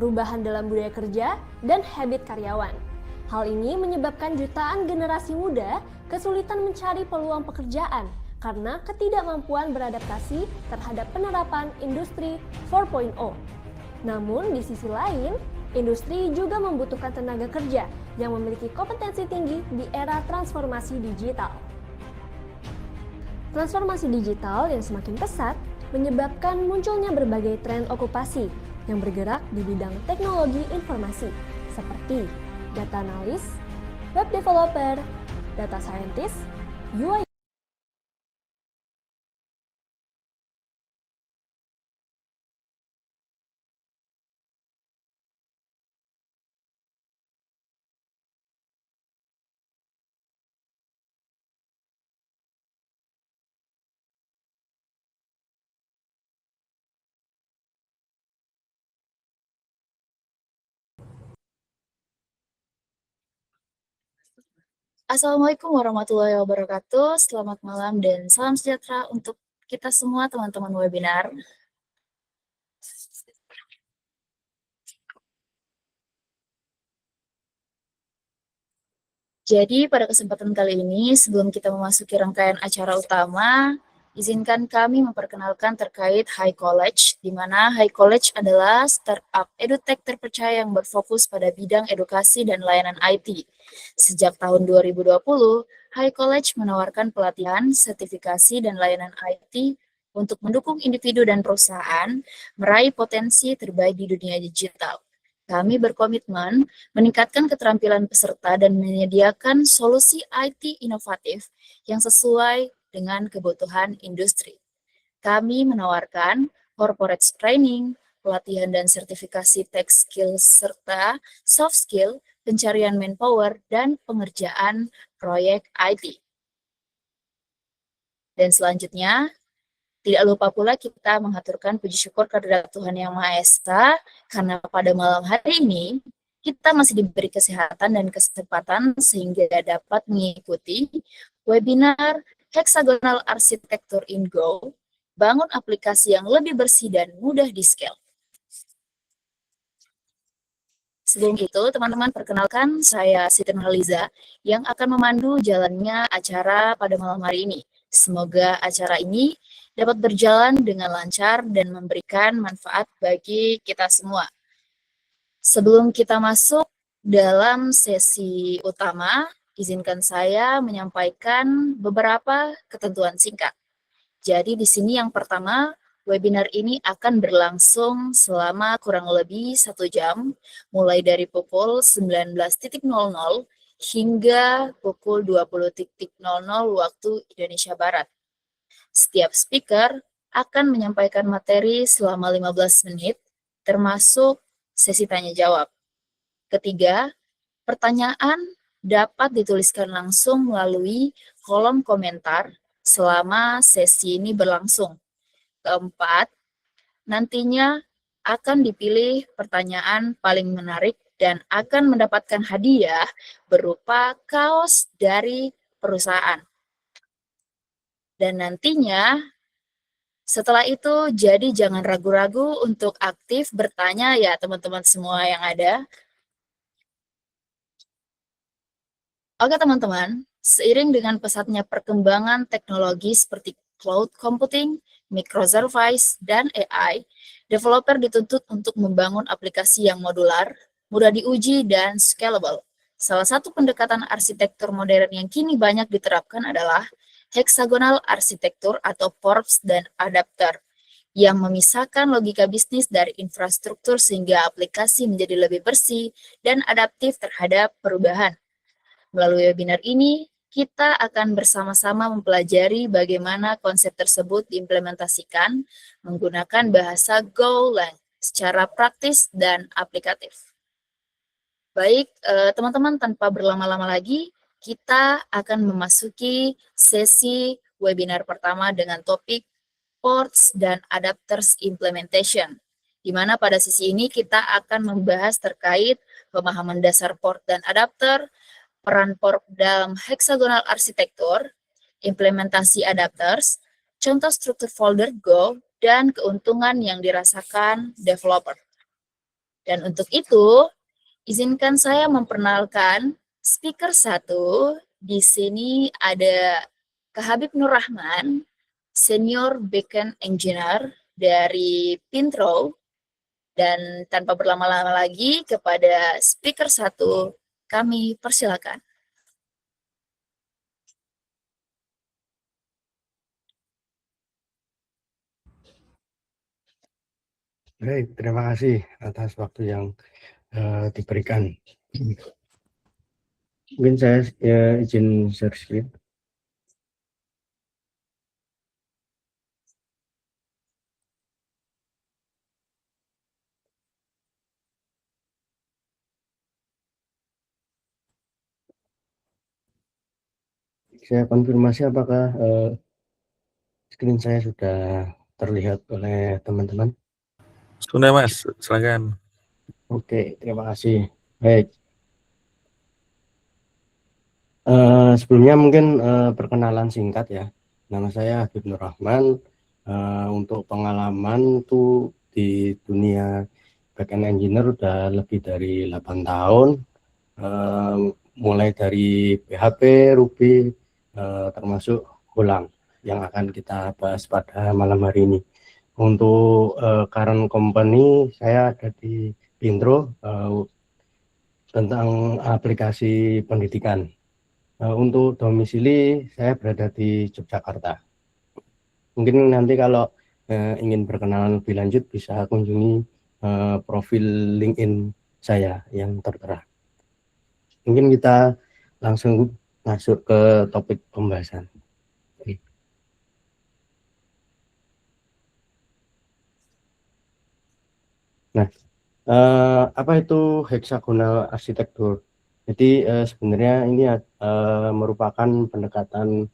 perubahan dalam budaya kerja, dan habit karyawan. Hal ini menyebabkan jutaan generasi muda kesulitan mencari peluang pekerjaan karena ketidakmampuan beradaptasi terhadap penerapan industri 4.0. Namun di sisi lain, industri juga membutuhkan tenaga kerja yang memiliki kompetensi tinggi di era transformasi digital. Transformasi digital yang semakin pesat menyebabkan munculnya berbagai tren okupasi yang bergerak di bidang teknologi informasi seperti data analis, web developer, data scientist, UI. Assalamualaikum warahmatullahi wabarakatuh. Selamat malam dan salam sejahtera untuk kita semua teman-teman webinar. Jadi pada kesempatan kali ini, sebelum kita memasuki rangkaian acara utama, izinkan kami memperkenalkan terkait High College, di mana High College adalah startup edutech terpercaya yang berfokus pada bidang edukasi dan layanan IT. Sejak tahun 2020, High College menawarkan pelatihan, sertifikasi, dan layanan IT untuk mendukung individu dan perusahaan meraih potensi terbaik di dunia digital. Kami berkomitmen meningkatkan keterampilan peserta dan menyediakan solusi IT inovatif yang sesuai dengan kebutuhan industri. Kami menawarkan corporate training, pelatihan dan sertifikasi tech skill serta soft skill, pencarian manpower, dan pengerjaan proyek IT. Dan selanjutnya, tidak lupa pula kita mengaturkan puji syukur kehadirat Tuhan Yang Maha Esa, karena pada malam hari ini kita masih diberi kesehatan dan kesempatan sehingga dapat mengikuti webinar Hexagonal Architecture in Go, bangun aplikasi yang lebih bersih dan mudah di-scale. Sebelum itu, teman-teman perkenalkan saya Siti Nurhaliza yang akan memandu jalannya acara pada malam hari ini. Semoga acara ini dapat berjalan dengan lancar dan memberikan manfaat bagi kita semua. Sebelum kita masuk dalam sesi utama, izinkan saya menyampaikan beberapa ketentuan singkat. Jadi di sini yang pertama, webinar ini akan berlangsung selama kurang lebih 1 jam, mulai dari pukul 19.00 hingga pukul 20.00 waktu Indonesia Barat. Setiap speaker akan menyampaikan materi selama 15 menit, termasuk sesi tanya-jawab. Ketiga, pertanyaan dapat dituliskan langsung melalui kolom komentar selama sesi ini berlangsung. Keempat, nantinya akan dipilih pertanyaan paling menarik dan akan mendapatkan hadiah berupa kaos dari perusahaan. Dan nantinya, setelah itu, jadi jangan ragu-ragu untuk aktif bertanya ya teman-teman semua yang ada. Oke teman-teman, seiring dengan pesatnya perkembangan teknologi seperti cloud computing, microservice, dan AI, developer dituntut untuk membangun aplikasi yang modular, mudah diuji, dan scalable. Salah satu pendekatan arsitektur modern yang kini banyak diterapkan adalah hexagonal arsitektur atau PORPS dan adapter, yang memisahkan logika bisnis dari infrastruktur sehingga aplikasi menjadi lebih bersih dan adaptif terhadap perubahan. Melalui webinar ini, kita akan bersama-sama mempelajari bagaimana konsep tersebut diimplementasikan menggunakan bahasa Golang secara praktis dan aplikatif. Baik, teman-teman, tanpa berlama-lama lagi, kita akan memasuki sesi webinar pertama dengan topik Ports dan Adapters Implementation, di mana pada sesi ini kita akan membahas terkait pemahaman dasar port dan adapter, peran port dalam hexagonal arsitektur, implementasi adapters, contoh struktur folder Go, dan keuntungan yang dirasakan developer. Dan untuk itu, izinkan saya memperkenalkan speaker 1. Di sini ada Kak Habib Nur Rahman, Senior Backend Engineer dari Pintro. Dan tanpa berlama-lama lagi, kepada speaker 1, kami persilakan. Baik, terima kasih atas waktu yang diberikan. Mungkin saya izin share screen. Saya konfirmasi apakah screen saya sudah terlihat oleh teman-teman. Sudah Mas, silakan. Oke, terima kasih. Baik. Sebelumnya mungkin perkenalan singkat ya. Nama saya Habib Nur Rahman. Untuk pengalaman tuh di dunia backend engineer udah lebih dari 8 tahun. Mulai dari PHP, Ruby, termasuk Golang yang akan kita bahas pada malam hari ini. Untuk current company saya ada di Pintro tentang aplikasi pendidikan. Untuk domisili saya berada di Yogyakarta. Mungkin nanti kalau ingin berkenalan lebih lanjut bisa kunjungi profil LinkedIn saya yang tertera. Mungkin kita langsung masuk ke topik pembahasan. Nah, apa itu hexagonal arsitektur? Jadi sebenarnya ini merupakan pendekatan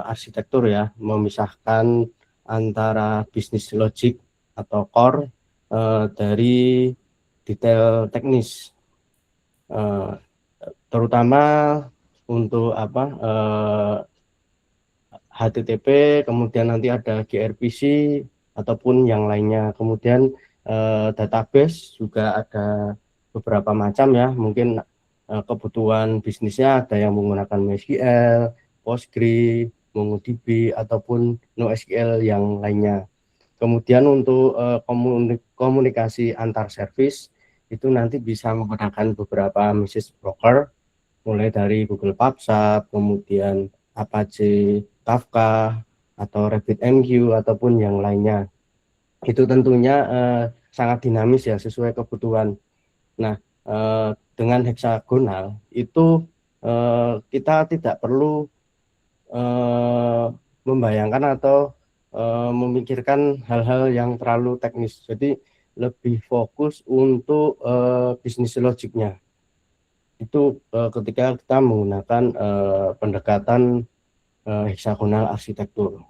arsitektur ya, memisahkan antara bisnis logic atau core dari detail teknis, terutama untuk HTTP, kemudian nanti ada gRPC ataupun yang lainnya. Kemudian database juga ada beberapa macam ya, mungkin kebutuhan bisnisnya ada yang menggunakan MySQL, Postgre, MongoDB ataupun NoSQL yang lainnya. Kemudian untuk komunikasi antar service itu nanti bisa menggunakan beberapa message broker, mulai dari Google PubSub, kemudian Apache Kafka atau RabbitMQ ataupun yang lainnya. Itu tentunya sangat dinamis ya, sesuai kebutuhan. Nah, dengan heksagonal itu kita tidak perlu membayangkan atau memikirkan hal-hal yang terlalu teknis. Jadi lebih fokus untuk bisnis logiknya. Itu ketika kita menggunakan pendekatan heksagonal arsitektur.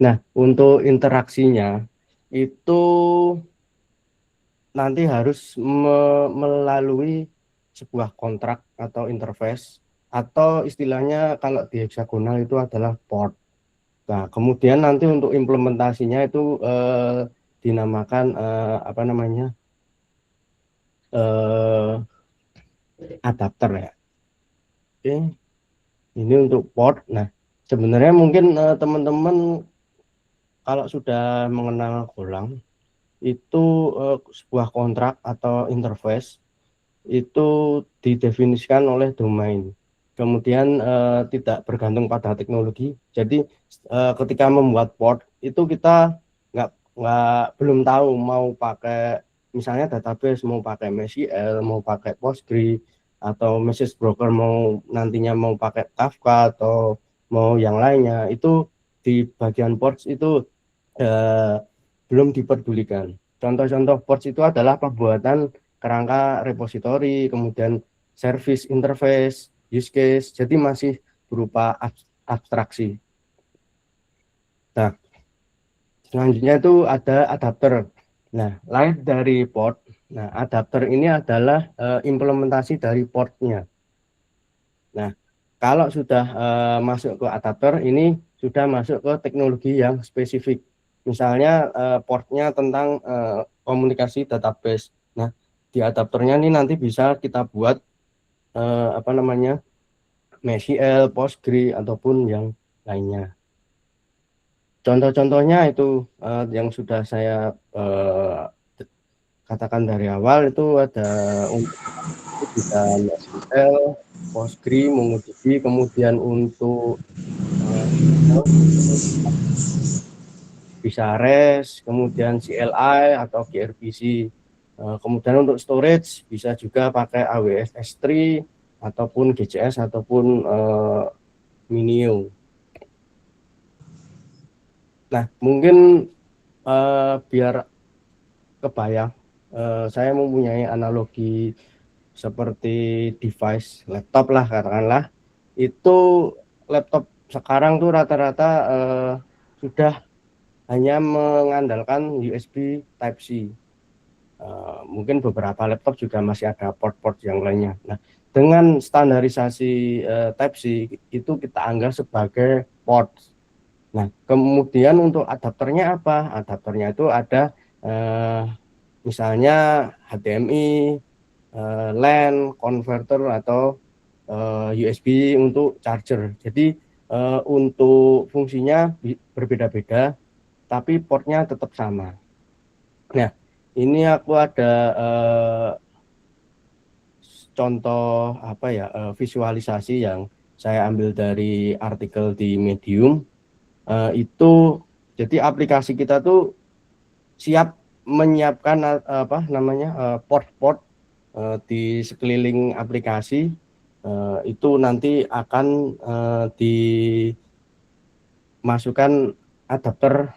Nah, untuk interaksinya itu nanti harus melalui sebuah kontrak atau interface, atau istilahnya kalau di heksagonal itu adalah port. Nah, kemudian nanti untuk implementasinya itu dinamakan adapter ya. Oke, ini untuk port. Nah, sebenarnya mungkin teman-teman kalau sudah mengenal Golang itu sebuah kontrak atau interface itu didefinisikan oleh domain. Kemudian tidak bergantung pada teknologi. Jadi ketika membuat port itu kita belum tahu mau pakai misalnya database, mau pakai MySQL, mau pakai Postgre, atau message broker nantinya mau pakai Kafka atau mau yang lainnya. Itu di bagian ports itu belum diperdulikan. Contoh-contoh ports itu adalah pembuatan kerangka repository, kemudian service interface, use case, jadi masih berupa abstraksi. Nah, selanjutnya itu ada adapter. Nah, lain dari port. Nah, adapter ini adalah implementasi dari portnya. Nah, kalau sudah masuk ke adapter, ini sudah masuk ke teknologi yang spesifik. Misalnya portnya tentang komunikasi database. Nah, di adapternya ini nanti bisa kita buat MySQL, Postgre ataupun yang lainnya. Contoh-contohnya itu yang sudah saya katakan dari awal, itu ada itu bisa MySQL, Postgre, MongoDB, kemudian untuk bisa REST, kemudian CLI atau gRPC. Kemudian untuk storage bisa juga pakai AWS S3 ataupun GCS ataupun Minio. Nah, mungkin biar kebayang, saya mempunyai analogi seperti device laptop lah katakanlah. Itu laptop sekarang tuh rata-rata sudah hanya mengandalkan USB Type-C. Mungkin beberapa laptop juga masih ada port-port yang lainnya. Nah, dengan standarisasi Type-C itu kita anggap sebagai port. Nah, kemudian untuk adapternya apa? Adapternya itu ada misalnya HDMI, LAN, converter atau USB untuk charger. Jadi untuk fungsinya berbeda-beda, tapi portnya tetap sama. Nah, ini aku ada contoh visualisasi yang saya ambil dari artikel di Medium. Itu jadi aplikasi kita tuh siap menyiapkan port-port di sekeliling aplikasi. Itu nanti akan dimasukkan adapter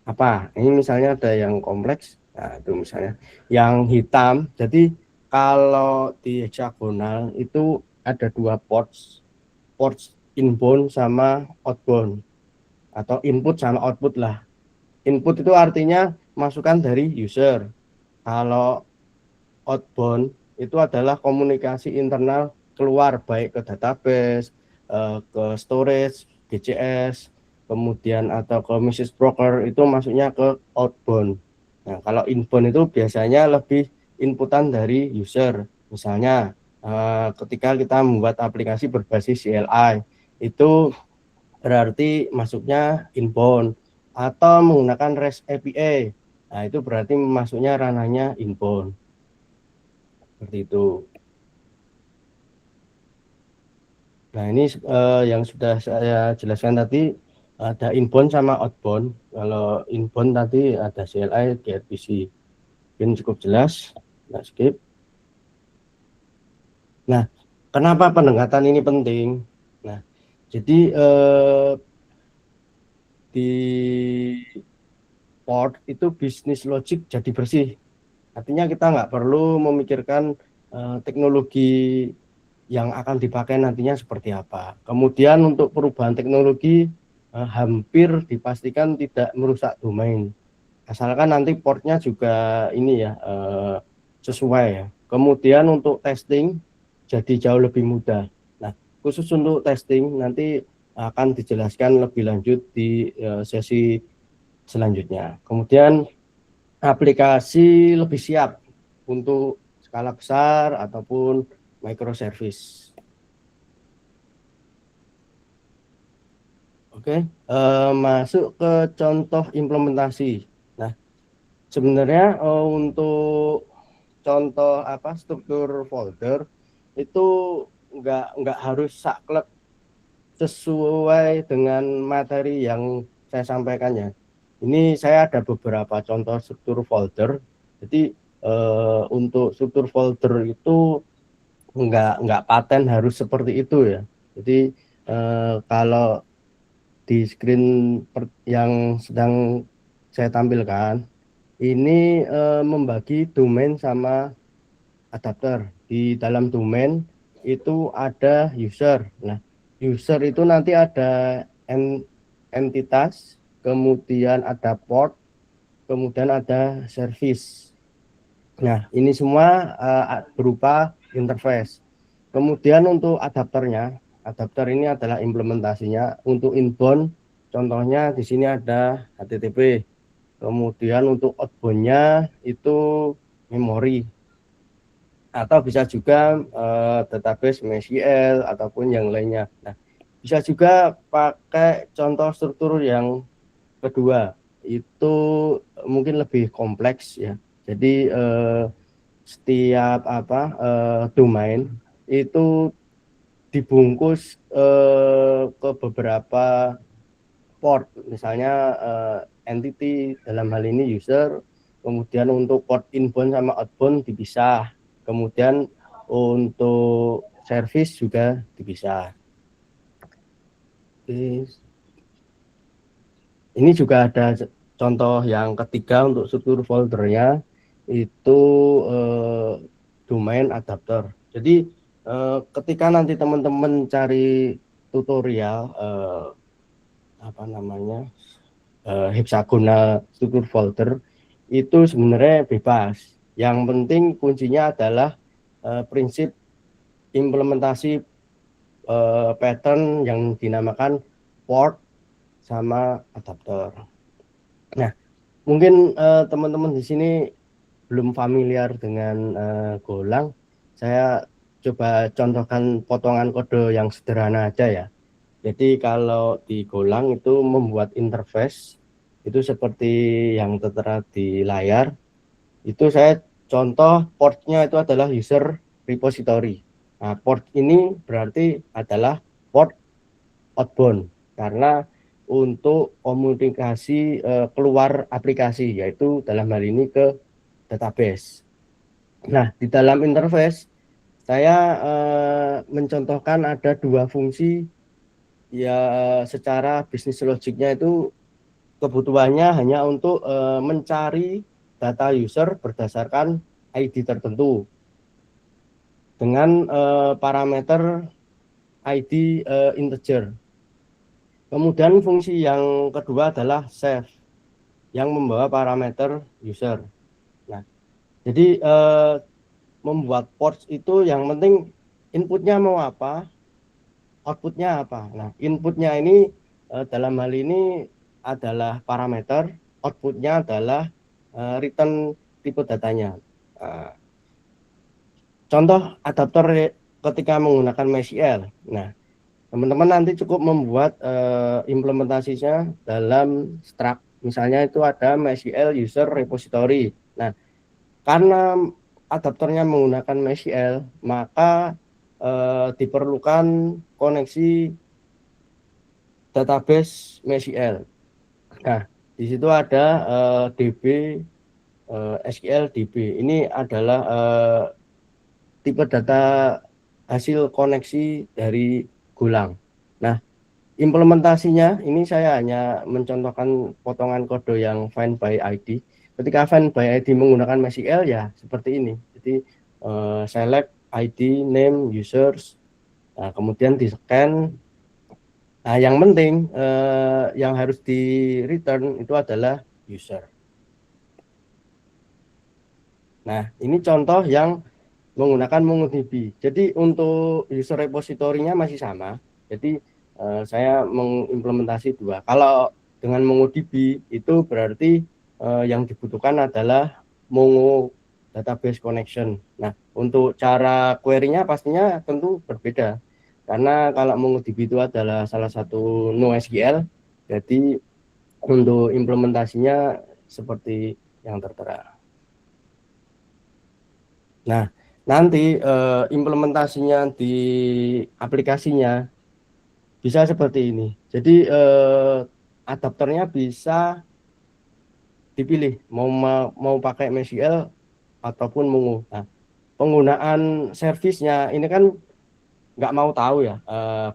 apa. Ini misalnya ada yang kompleks, nah itu misalnya yang hitam. Jadi kalau di hexagonal itu ada dua ports inbound sama outbound, atau input sama output lah. Input itu artinya masukan dari user. Kalau outbound itu adalah komunikasi internal keluar, baik ke database, ke storage, GCS, kemudian atau ke message broker, itu masuknya ke outbound. Nah, kalau inbound itu biasanya lebih inputan dari user. Misalnya ketika kita membuat aplikasi berbasis CLI, itu berarti masuknya inbound, atau menggunakan REST API. Nah, itu berarti masuknya ranahnya inbound. Seperti itu. Nah, ini yang sudah saya jelaskan tadi, ada inbound sama outbound. Kalau inbound tadi ada CLI, gRPC. Mungkin cukup jelas. Nah, skip. Nah, kenapa pendekatan ini penting? Nah, jadi di port itu bisnis logic jadi bersih. Artinya kita nggak perlu memikirkan teknologi yang akan dipakai nantinya seperti apa. Kemudian untuk perubahan teknologi hampir dipastikan tidak merusak domain. Asalkan nanti portnya juga ini ya sesuai ya. Kemudian untuk testing jadi jauh lebih mudah. Nah, khusus untuk testing nanti akan dijelaskan lebih lanjut di sesi selanjutnya. Kemudian aplikasi lebih siap untuk skala besar ataupun microservice. Oke, masuk ke contoh implementasi. Nah, sebenarnya untuk contoh struktur folder itu nggak harus saklek sesuai dengan materi yang saya sampaikan ya. Ini saya ada beberapa contoh struktur folder. Jadi untuk struktur folder itu nggak paten harus seperti itu ya. Jadi kalau di screen yang sedang saya tampilkan ini membagi domain sama adapter. Di dalam domain itu ada user. Nah, user itu nanti ada entitas, kemudian ada port, kemudian ada service. Nah, ini semua berupa interface. Kemudian untuk adapternya, adapter ini adalah implementasinya. Untuk inbound, contohnya di sini ada HTTP. kemudian untuk outbound-nya itu memori, atau bisa juga database MySQL ataupun yang lainnya. Nah, bisa juga pakai contoh struktur yang kedua, itu mungkin lebih kompleks ya. Jadi setiap domain itu dibungkus ke beberapa port, misalnya entity, dalam hal ini user, kemudian untuk port inbound sama outbound dipisah, kemudian untuk service juga dipisah. Ini juga ada contoh yang ketiga untuk struktur foldernya, itu domain adapter. Jadi ketika nanti teman-teman cari tutorial hexagonal struktur folder, itu sebenarnya bebas. Yang penting kuncinya adalah prinsip implementasi pattern yang dinamakan port sama adapter. Nah, mungkin teman-teman di sini belum familiar dengan Golang. Saya coba contohkan potongan kode yang sederhana aja ya. Jadi kalau di Golang itu membuat interface itu seperti yang tertera di layar. Itu saya contoh portnya itu adalah user repository. Nah, port ini berarti adalah port outbound karena untuk komunikasi keluar aplikasi, yaitu dalam hal ini ke database. Nah, di dalam interface saya mencontohkan ada dua fungsi ya, secara bisnis logiknya itu kebutuhannya hanya untuk mencari data user berdasarkan ID tertentu dengan parameter ID integer. Kemudian fungsi yang kedua adalah save yang membawa parameter user. Nah, jadi membuat ports itu yang penting inputnya mau apa, outputnya apa. Nah, inputnya ini dalam hal ini adalah parameter, outputnya adalah return tipe datanya. Contoh adapter ketika menggunakan MySQL. Nah, teman-teman nanti cukup membuat implementasinya dalam struct. Misalnya itu ada MySQL user repository. Nah, karena adapternya menggunakan MySQL, maka diperlukan koneksi database MySQL. Nah, di situ ada DB SQL DB. Ini adalah tipe data hasil koneksi dari Golang. Nah, implementasinya ini saya hanya mencontohkan potongan kode yang find by ID. Ketika find by ID menggunakan MySQL ya seperti ini. Jadi select ID, name, users. Nah, kemudian di scan. Nah, yang penting yang harus di return itu adalah user. Nah, ini contoh yang menggunakan MongoDB. Jadi untuk user repository-nya masih sama. Jadi saya mengimplementasi dua. Kalau dengan MongoDB itu berarti yang dibutuhkan adalah Mongo database connection. Nah, untuk cara query-nya pastinya tentu berbeda. Karena kalau MongoDB itu adalah salah satu NoSQL, jadi untuk implementasinya seperti yang tertera. Nah, nanti implementasinya di aplikasinya bisa seperti ini. Jadi adapternya bisa dipilih mau pakai MySQL ataupun Mongo. Nah, penggunaan servisnya ini kan nggak mau tahu ya,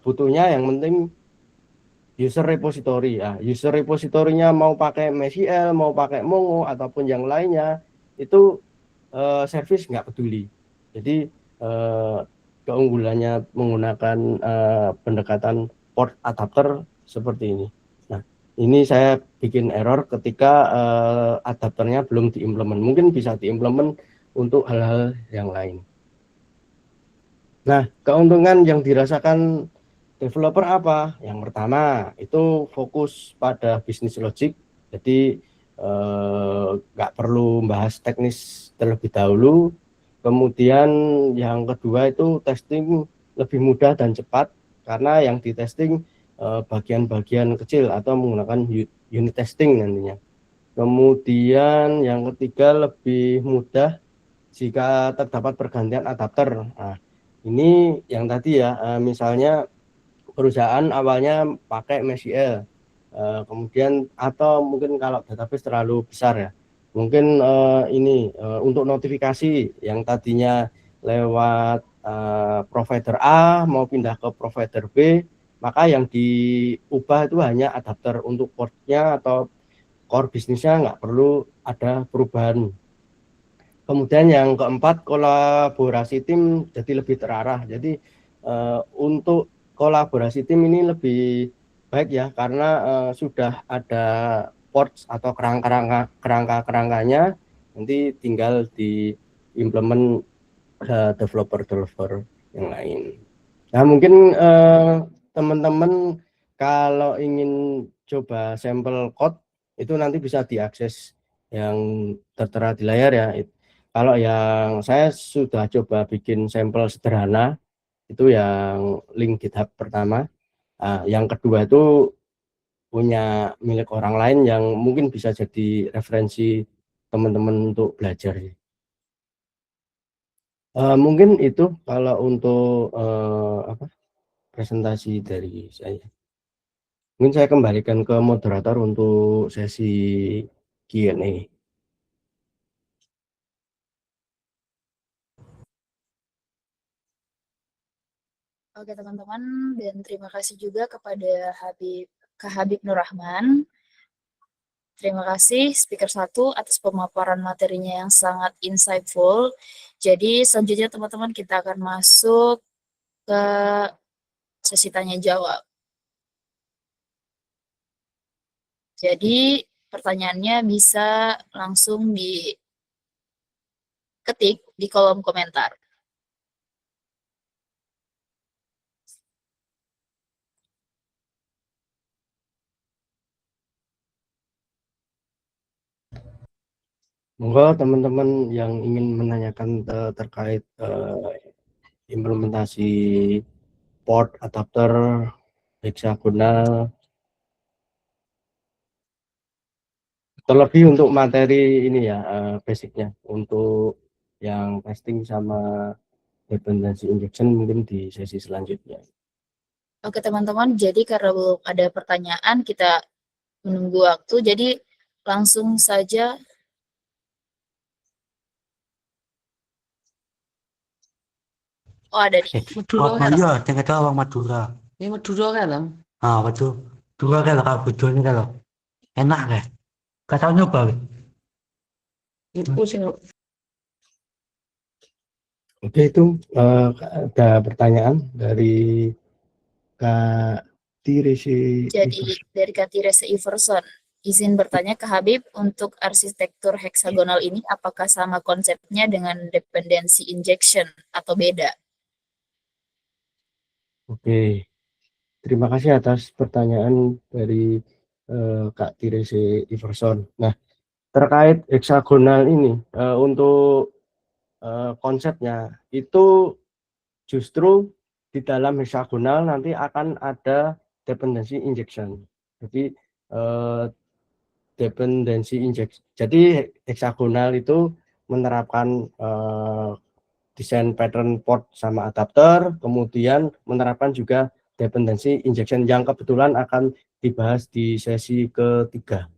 butuhnya yang penting user repository ya. User repository-nya mau pakai MySQL, mau pakai Mongo ataupun yang lainnya, itu service nggak peduli. Jadi keunggulannya menggunakan pendekatan port adapter seperti ini. Nah, ini saya bikin error ketika adapternya belum diimplement. Mungkin bisa diimplement untuk hal-hal yang lain. Nah, keuntungan yang dirasakan developer apa? Yang pertama itu fokus pada bisnis logic. Jadi nggak perlu bahas teknis terlebih dahulu. Kemudian yang kedua itu testing lebih mudah dan cepat karena yang di testing bagian-bagian kecil atau menggunakan unit testing nantinya. Kemudian yang ketiga lebih mudah jika terdapat pergantian adapter. Nah, ini yang tadi ya, misalnya perusahaan awalnya pakai MySQL, kemudian atau mungkin kalau database terlalu besar ya, mungkin ini untuk notifikasi yang tadinya lewat provider A mau pindah ke provider B, maka yang diubah itu hanya adapter untuk portnya atau core bisnisnya, nggak perlu ada perubahan. Kemudian yang keempat, kolaborasi tim jadi lebih terarah. Jadi untuk kolaborasi tim ini lebih baik ya karena sudah ada ports atau kerangka-kerangkanya, nanti tinggal diimplement developer yang lain. Nah, mungkin teman-teman kalau ingin coba sampel code itu nanti bisa diakses yang tertera di layar ya. Kalau yang saya sudah coba bikin sampel sederhana itu yang link GitHub pertama. Yang kedua itu punya milik orang lain yang mungkin bisa jadi referensi teman-teman untuk belajar. Mungkin itu kalau untuk presentasi dari saya. Mungkin saya kembalikan ke moderator untuk sesi Q&A. Oke teman-teman, dan terima kasih juga kepada Kak Habib Nur Rahman. Terima kasih speaker 1 atas pemaparan materinya yang sangat insightful. Jadi selanjutnya teman-teman kita akan masuk ke sesi tanya jawab. Jadi pertanyaannya bisa langsung diketik di kolom komentar. Monggo teman-teman yang ingin menanyakan terkait implementasi port adapter hexagonal, terlebih untuk materi ini ya, basicnya untuk yang testing sama dependency injection mungkin di sesi selanjutnya. Oke teman-teman, jadi karena belum ada pertanyaan kita menunggu waktu, jadi langsung saja. Oh ada nih. Madura kan? Iya, tinggal tahu Bang Madura. Ini Madura kan, Bang? Ah, betul. Madura kan kalau betul ini kalau enak kan? Gak tahu nyoba. Itu sih. Oke, itu ada pertanyaan dari Kak Tiresi. Jadi dari Kak Tiresi Iverson, izin bertanya ke Habib, untuk arsitektur heksagonal ini apakah sama konsepnya dengan dependency injection atau beda? Oke, terima kasih atas pertanyaan dari Kak Tiresi Iverson. Nah, terkait heksagonal ini, untuk konsepnya itu justru di dalam heksagonal nanti akan ada dependency injection. Jadi dependency injection. Jadi heksagonal itu menerapkan desain pattern port sama adapter, kemudian menerapkan juga dependency injection yang kebetulan akan dibahas di sesi ketiga.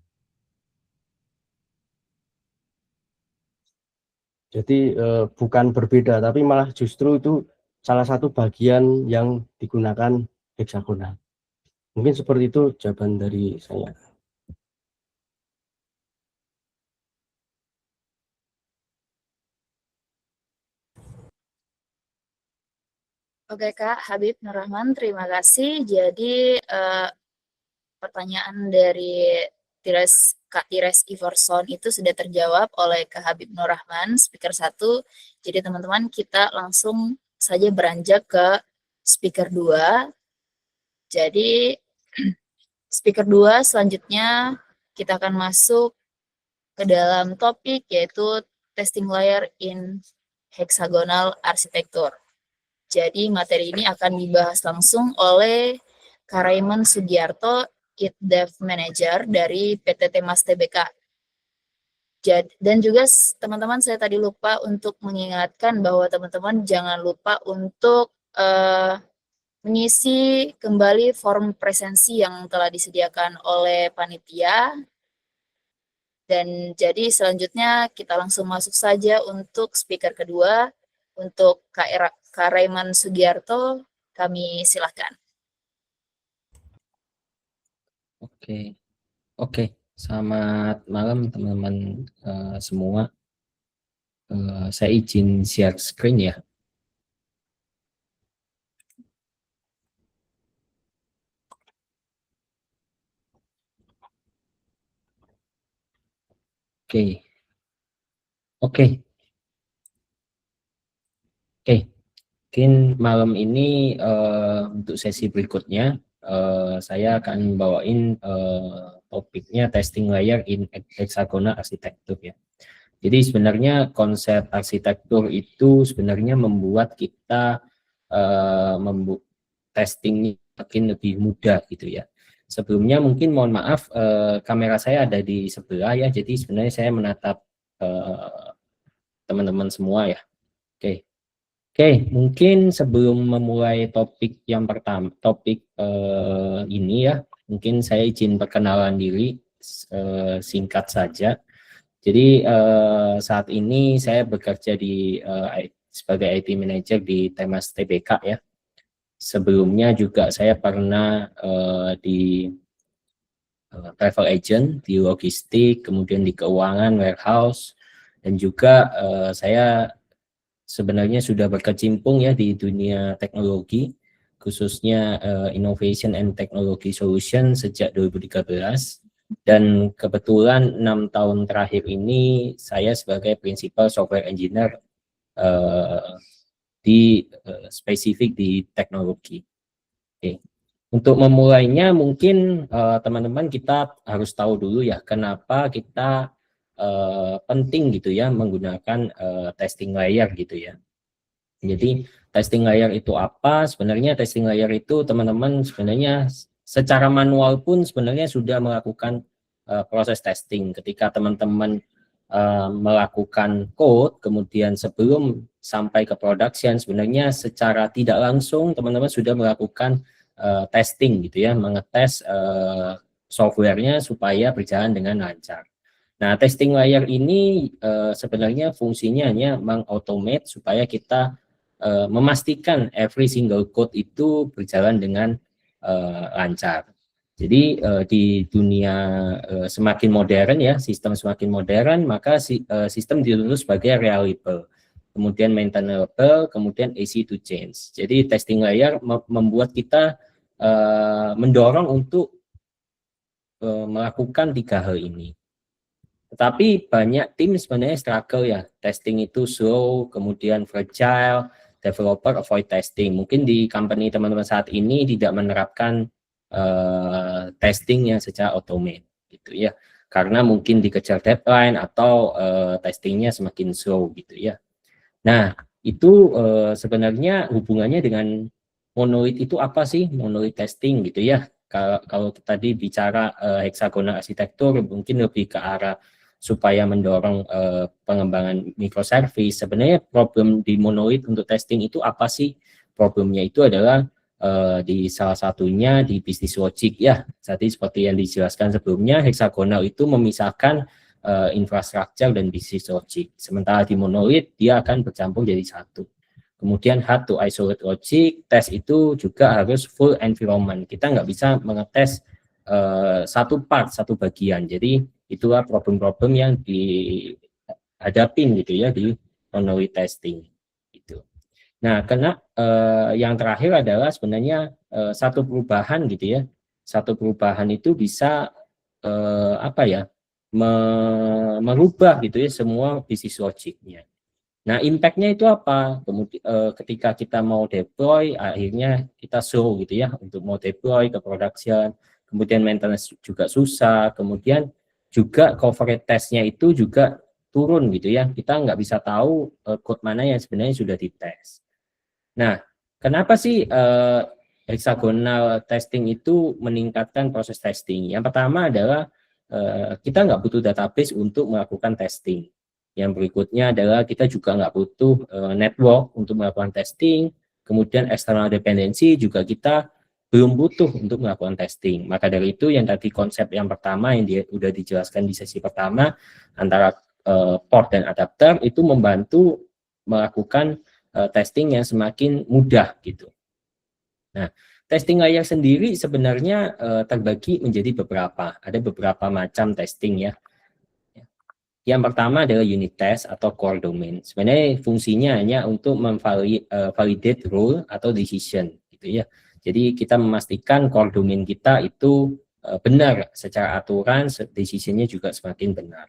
Jadi bukan berbeda, tapi malah justru itu salah satu bagian yang digunakan heksagonal. Mungkin seperti itu jawaban dari saya. Oke Kak Habib Nur Rahman, terima kasih. Jadi pertanyaan dari Kak Tires Iverson itu sudah terjawab oleh Kak Habib Nur Rahman, speaker 1. Jadi teman-teman kita langsung saja beranjak ke speaker 2. Jadi speaker 2 selanjutnya kita akan masuk ke dalam topik yaitu testing layer in hexagonal architecture. Jadi materi ini akan dibahas langsung oleh Karaiman Sugiarto, IT Dev Manager dari PT Temas Tbk. Dan juga teman-teman, saya tadi lupa untuk mengingatkan bahwa teman-teman jangan lupa untuk mengisi kembali form presensi yang telah disediakan oleh panitia. Dan jadi selanjutnya kita langsung masuk saja untuk speaker kedua, untuk Kak Raiman Sugiarto, kami silakan. Oke. Selamat malam teman-teman semua. Saya izin share screen ya. Oke. Mungkin malam ini untuk sesi berikutnya saya akan bawain topiknya testing layer in hexagonal architecture ya. Jadi sebenarnya konsep arsitektur itu sebenarnya membuat kita testingnya makin lebih mudah gitu ya. Sebelumnya mungkin mohon maaf kamera saya ada di sebelah ya, jadi sebenarnya saya menatap teman-teman semua ya. Oke, mungkin sebelum memulai topik yang pertama, ini ya, mungkin saya izin perkenalan diri singkat saja. Jadi saat ini saya bekerja sebagai IT Manager di Temas Tbk ya. Sebelumnya juga saya pernah di travel agent, di logistik, kemudian di keuangan, warehouse, dan juga saya sebenarnya sudah berkecimpung ya di dunia teknologi, khususnya Innovation and Technology Solution sejak 2013. Dan kebetulan 6 tahun terakhir ini saya sebagai Principal Software Engineer spesifik di teknologi. Oke. Untuk memulainya mungkin teman-teman kita harus tahu dulu ya kenapa kita penting gitu ya menggunakan testing layer gitu ya. Jadi testing layer itu apa? Sebenarnya testing layer itu teman-teman sebenarnya secara manual pun sebenarnya sudah melakukan proses testing. Ketika teman-teman melakukan code, kemudian sebelum sampai ke production sebenarnya secara tidak langsung teman-teman sudah melakukan testing gitu ya, mengetes softwarenya supaya berjalan dengan lancar. Nah, testing layer ini sebenarnya fungsinya hanya mengautomate supaya kita memastikan every single code itu berjalan dengan lancar. Jadi di dunia semakin modern ya, sistem semakin modern, maka sistem dituntut sebagai reliable, kemudian maintainable, kemudian easy to change. Jadi testing layer membuat kita mendorong untuk melakukan 3 hal ini. Tetapi banyak tim sebenarnya struggle ya, testing itu slow, kemudian fragile, developer avoid testing. Mungkin di company teman-teman saat ini tidak menerapkan testing yang secara automate gitu ya, karena mungkin dikejar deadline atau testingnya semakin slow gitu ya. Nah itu sebenarnya hubungannya dengan monolith itu apa sih, monolith testing gitu ya. Kalau tadi bicara hexagonal arsitektur mungkin lebih ke arah supaya mendorong pengembangan microservice. Sebenarnya problem di monolith untuk testing itu apa sih? Problemnya itu adalah di salah satunya di business logic ya. Jadi seperti yang dijelaskan sebelumnya, hexagonal itu memisahkan infrastruktur dan business logic. Sementara di monolith dia akan bercampur jadi satu. Kemudian hard to isolate logic, tes itu juga harus full environment. Kita nggak bisa mengetes satu part, satu bagian. Jadi itulah problem-problem yang dihadapin gitu ya di monolith testing gitu. Nah, karena yang terakhir adalah sebenarnya satu perubahan gitu ya. Satu perubahan itu bisa merubah gitu ya semua business logic-nya. Nah, impact-nya itu apa? Kemudian ketika kita mau deploy, akhirnya kita slow gitu ya untuk mau deploy ke production. Kemudian maintenance juga susah. Kemudian juga coverage testnya itu juga turun gitu ya. Kita nggak bisa tahu code mana yang sebenarnya sudah dites. Nah, kenapa sih hexagonal testing itu meningkatkan proses testing? Yang pertama adalah kita nggak butuh database untuk melakukan testing. Yang berikutnya adalah kita juga nggak butuh network untuk melakukan testing. Kemudian external dependency juga kita belum butuh untuk melakukan testing. Maka dari itu yang tadi konsep yang pertama yang sudah dijelaskan di sesi pertama antara port dan adapter itu membantu melakukan testing yang semakin mudah gitu. Nah, testing layer sendiri sebenarnya terbagi menjadi beberapa. Ada beberapa macam testing ya. Yang pertama adalah unit test atau core domain. Sebenarnya fungsinya hanya untuk validate rule atau decision gitu ya. Jadi kita memastikan core domain kita itu benar secara aturan, decisionnya juga semakin benar.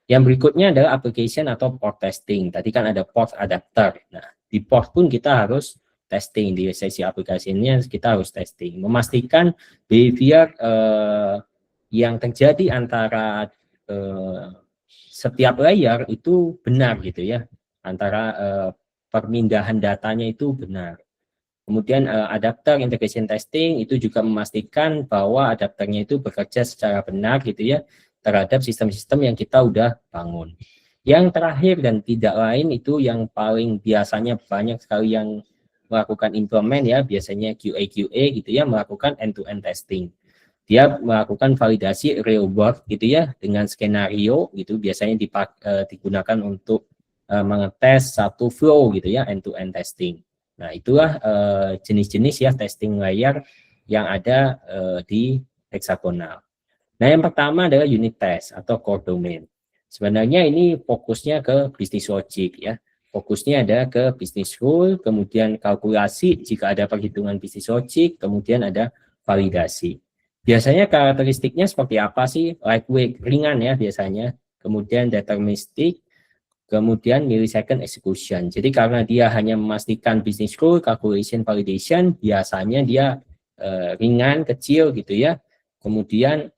Yang berikutnya adalah application atau port testing. Tadi kan ada port adapter. Nah, di port pun kita harus testing, di sesi aplikasinya kita harus testing, memastikan behavior yang terjadi antara setiap layer itu benar gitu ya, antara permindahan datanya itu benar. Kemudian adapter integration testing itu juga memastikan bahwa adapternya itu bekerja secara benar gitu ya terhadap sistem-sistem yang kita udah bangun. Yang terakhir dan tidak lain itu yang paling biasanya banyak sekali yang melakukan implement ya, biasanya QA gitu ya, melakukan end-to-end testing. Dia melakukan validasi real world gitu ya dengan skenario gitu, biasanya digunakan untuk mengetes satu flow gitu ya, end-to-end testing. Nah, itulah jenis-jenis ya testing layer yang ada di hexagonal. Nah, yang pertama adalah unit test atau core domain. Sebenarnya ini fokusnya ke business logic ya. Fokusnya ada ke business rule, kemudian kalkulasi jika ada perhitungan business logic, kemudian ada validasi. Biasanya karakteristiknya seperti apa sih? Lightweight, ringan ya biasanya. Kemudian deterministic, kemudian millisecond execution. Jadi karena dia hanya memastikan business rule, calculation, validation, biasanya dia ringan, kecil gitu ya. Kemudian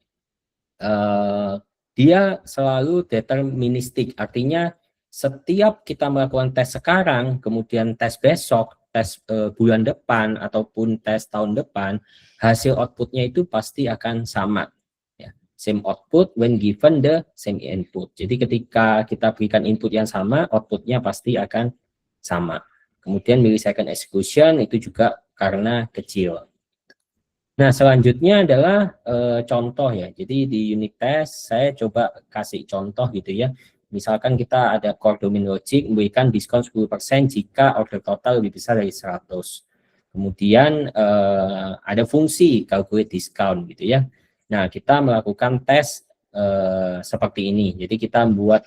dia selalu deterministik, artinya setiap kita melakukan tes sekarang, kemudian tes besok, tes bulan depan, ataupun tes tahun depan, hasil outputnya itu pasti akan sama. Ya. Same output when given the same input. Jadi ketika kita berikan input yang sama, outputnya pasti akan sama. Kemudian millisecond execution itu juga karena kecil. Nah, selanjutnya adalah contoh ya. Jadi di unit test saya coba kasih contoh gitu ya. Misalkan kita ada core domain logic memberikan diskon 10% jika order total lebih besar dari 100. Kemudian ada fungsi calculate discount gitu ya. Nah, kita melakukan tes seperti ini. Jadi kita membuat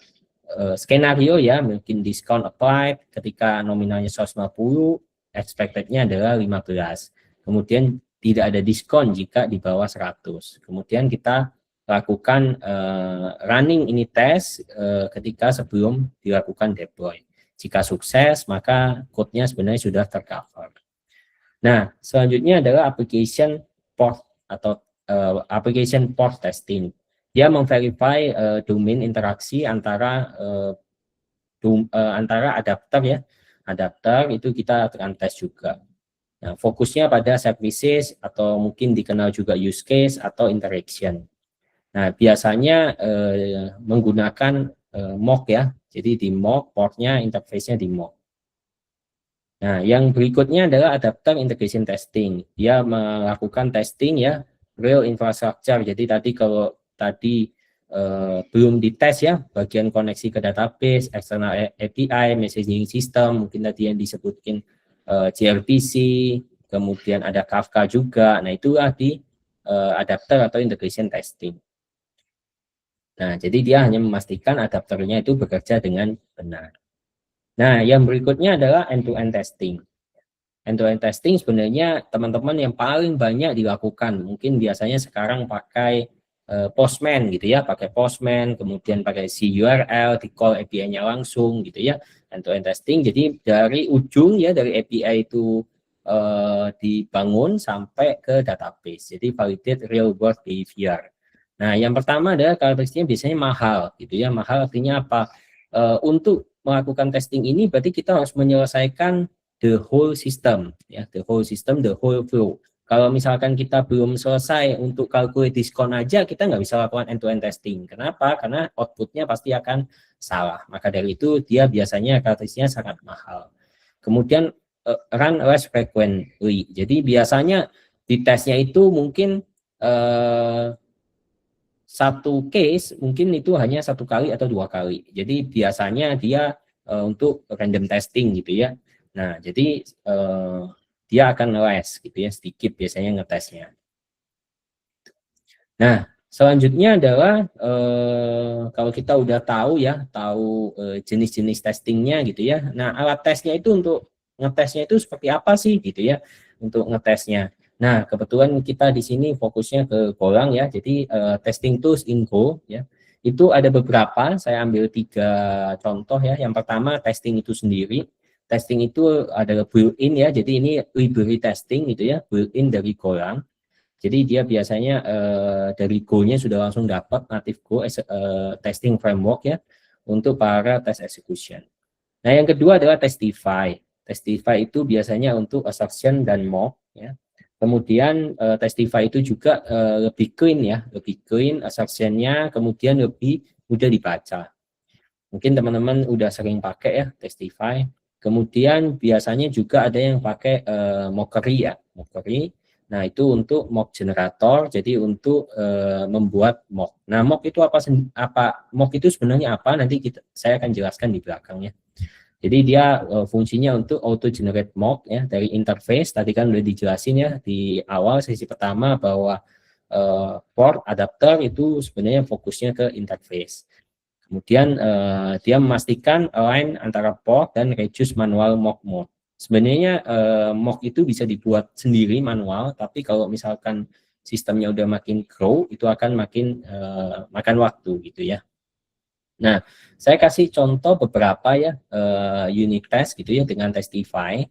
skenario ya, mungkin diskon applied ketika nominalnya 150, expected-nya adalah 15. Kemudian tidak ada diskon jika di bawah 100. Kemudian kita lakukan running ini tes ketika sebelum dilakukan deploy. Jika sukses, maka code-nya sebenarnya sudah tercover. Nah, selanjutnya adalah application port atau application port testing. Dia memverify domain interaksi antara adapter ya. Adapter itu kita akan tes juga. Nah, fokusnya pada services atau mungkin dikenal juga use case atau interaction. Nah, biasanya menggunakan mock ya. Jadi di mock, portnya, interface-nya di mock. Nah, yang berikutnya adalah adapter integration testing. Dia melakukan testing ya, real infrastructure. Jadi tadi kalau tadi belum dites ya, bagian koneksi ke database, external API, messaging system, mungkin tadi yang disebutkan gRPC, kemudian ada Kafka juga. Nah, itulah di adapter atau integration testing. Nah, jadi dia hanya memastikan adapternya itu bekerja dengan benar. Nah, yang berikutnya adalah end-to-end testing. End-to-end testing sebenarnya teman-teman yang paling banyak dilakukan. Mungkin biasanya sekarang pakai Postman gitu ya, pakai Postman, kemudian pakai CURL, di call API-nya langsung gitu ya, end-to-end testing. Jadi dari ujung ya, dari API itu dibangun sampai ke database. Jadi validate real world behavior. Nah, yang pertama adalah karakteristiknya biasanya mahal, gitu ya. Mahal artinya apa? Untuk melakukan testing ini berarti kita harus menyelesaikan the whole system, ya, the whole system, the whole flow. Kalau misalkan kita belum selesai untuk calculate diskon aja, kita nggak bisa lakukan end-to-end testing. Kenapa? Karena outputnya pasti akan salah. Maka dari itu dia biasanya karakteristiknya sangat mahal. Kemudian run less frequently. Jadi biasanya di tesnya itu mungkin satu case mungkin itu hanya 1 kali atau 2 kali. Jadi biasanya dia untuk random testing gitu ya. Nah, jadi dia akan less gitu ya, sedikit biasanya ngetesnya. Nah, selanjutnya adalah kalau kita udah tahu ya, tahu jenis-jenis testingnya gitu ya. Nah, alat tesnya itu untuk ngetesnya itu seperti apa sih gitu ya, untuk ngetesnya. Nah, kebetulan kita di sini fokusnya ke Golang ya. Jadi testing tools in Go ya. Itu ada beberapa, saya ambil 3 contoh ya. Yang pertama testing itu sendiri. Testing itu adalah built-in ya. Jadi ini library testing gitu ya, built-in dari Golang. Jadi dia biasanya dari Go-nya sudah langsung dapat native Go testing framework ya untuk para test execution. Nah, yang kedua adalah Testify. Testify itu biasanya untuk assertion dan mock ya. Kemudian Testify itu juga lebih clean ya, lebih clean assertion-nya, kemudian lebih mudah dibaca. Mungkin teman-teman udah sering pakai ya Testify. Kemudian biasanya juga ada yang pakai Mockery ya, Mockery. Nah, itu untuk mock generator, jadi untuk membuat mock. Nah, mock itu mock itu sebenarnya apa? Nanti saya akan jelaskan di belakangnya. Jadi dia fungsinya untuk auto generate mock ya dari interface. Tadi kan udah dijelasin ya di awal sesi pertama bahwa port adapter itu sebenarnya fokusnya ke interface. Kemudian dia memastikan align antara port dan reduce manual mock mode. Sebenarnya mock itu bisa dibuat sendiri manual, tapi kalau misalkan sistemnya udah makin grow, itu akan makin makan waktu gitu ya. Nah, saya kasih contoh beberapa ya unit test gitu ya dengan Testify.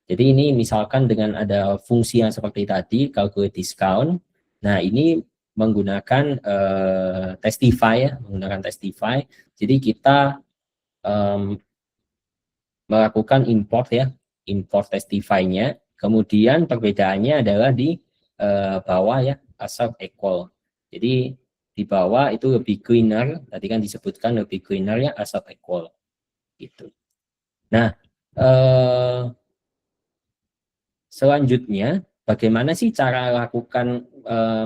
Jadi ini misalkan dengan ada fungsi yang seperti tadi, calculate discount. Nah, ini menggunakan Testify ya, menggunakan Testify. Jadi kita melakukan import ya, import Testify-nya. Kemudian perbedaannya adalah di bawah ya, assert equal. Jadi di bawah itu lebih cleaner, tadi kan disebutkan lebih cleaner ya, assert equal gitu. Nah, selanjutnya bagaimana sih cara lakukan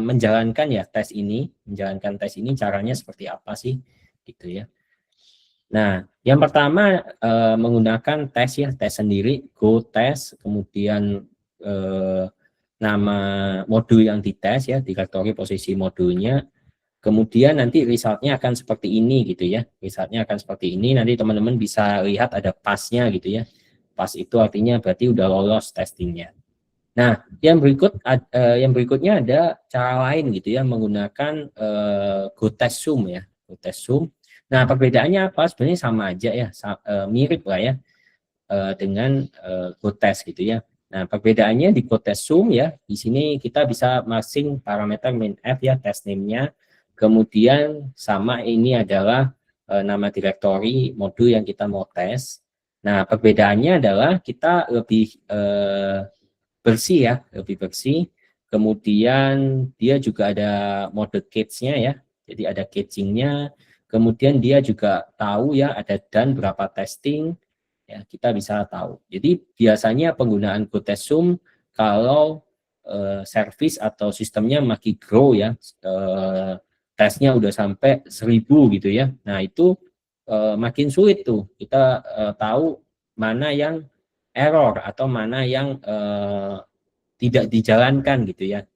menjalankan ya tes ini, menjalankan tes ini caranya seperti apa sih gitu ya. Nah, yang pertama menggunakan tes ya, tes sendiri, Go test, kemudian nama modul yang dites ya, direktori posisi modulnya, kemudian nanti resultnya akan seperti ini gitu ya, resultnya akan seperti ini, nanti teman-teman bisa lihat ada pasnya gitu ya, pas itu artinya berarti udah lolos testingnya. Nah, yang berikutnya ada cara lain gitu ya, menggunakan Go test sum ya, Go test sum. Nah, perbedaannya apa? Sebenarnya sama aja ya, mirip lah ya dengan Go test gitu ya. Nah, perbedaannya di Go test sum ya, di sini kita bisa masing parameter minf ya, test name-nya. Kemudian sama ini adalah nama direktori modul yang kita mau tes. Nah, perbedaannya adalah kita lebih bersih ya, lebih bersih. Kemudian dia juga ada mode cage-nya ya, jadi ada caging-nya. Kemudian dia juga tahu ya ada dan berapa testing ya, kita bisa tahu. Jadi biasanya penggunaan Go test sum kalau service atau sistemnya makin grow ya, tesnya udah sampai 1000 gitu ya. Nah, itu makin sulit tuh kita tahu mana yang error atau mana yang tidak dijalankan gitu ya,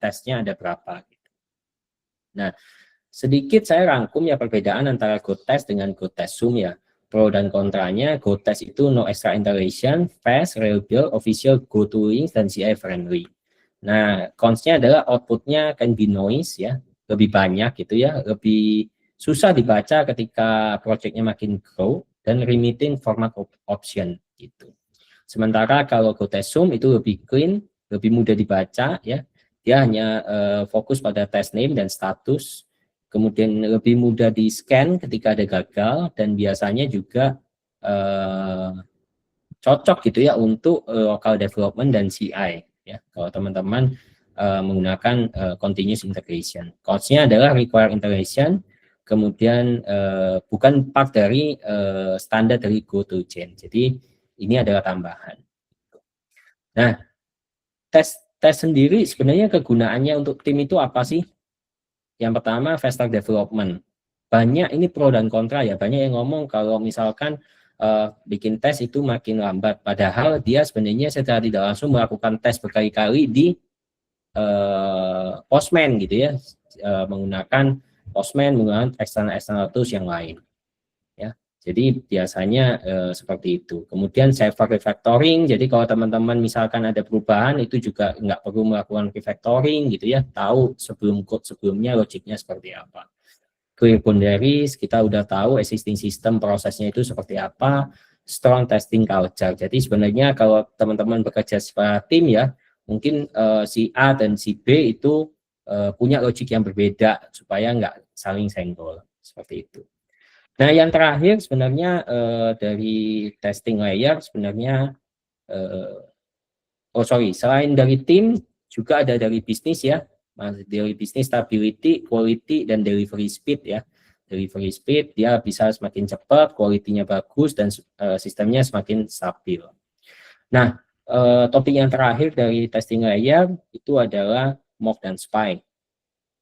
tesnya ada berapa gitu. Nah, sedikit saya rangkum ya perbedaan antara Go test dengan Go test sum ya. Pro dan kontranya, Go test itu no extra integration, fast, reliable, official, Go tooling, dan CI friendly. Nah, cons-nya adalah outputnya can be noise ya, lebih banyak gitu ya, lebih susah dibaca ketika projectnya makin grow, dan limiting format option gitu. Sementara kalau Go test sum itu lebih clean, lebih mudah dibaca ya, Dia hanya fokus pada test name dan status, kemudian lebih mudah di scan ketika ada gagal, dan biasanya juga cocok gitu ya untuk local development dan CI ya. Kalau teman-teman menggunakan continuous integration, cost-nya adalah require integration, kemudian bukan part dari standar dari GoToChain. Jadi ini adalah tambahan. Nah, tes sendiri sebenarnya kegunaannya untuk tim itu apa sih? Yang pertama, faster development. Banyak ini pro dan kontra ya. Banyak yang ngomong kalau misalkan bikin tes itu makin lambat. Padahal dia sebenarnya secara tidak langsung melakukan tes berkali-kali di Postman gitu ya, menggunakan Postman, menggunakan external tools yang lain. Ya, jadi biasanya seperti itu. Kemudian server refactoring. Jadi kalau teman-teman misalkan ada perubahan, itu juga nggak perlu melakukan refactoring gitu ya. Tahu sebelum code sebelumnya logiknya seperti apa. Clear boundaries, kita udah tahu existing system prosesnya itu seperti apa. Strong testing culture. Jadi sebenarnya kalau teman-teman bekerja secara tim ya, mungkin si A dan si B itu punya logik yang berbeda supaya nggak saling senggol seperti itu. Nah, yang terakhir sebenarnya dari testing layer sebenarnya selain dari tim juga ada dari bisnis ya, dari bisnis stability, quality, dan delivery speed ya. Delivery speed dia bisa semakin cepat, quality-nya bagus, dan sistemnya semakin stabil. Nah, topik yang terakhir dari testing layer itu adalah mock dan spy.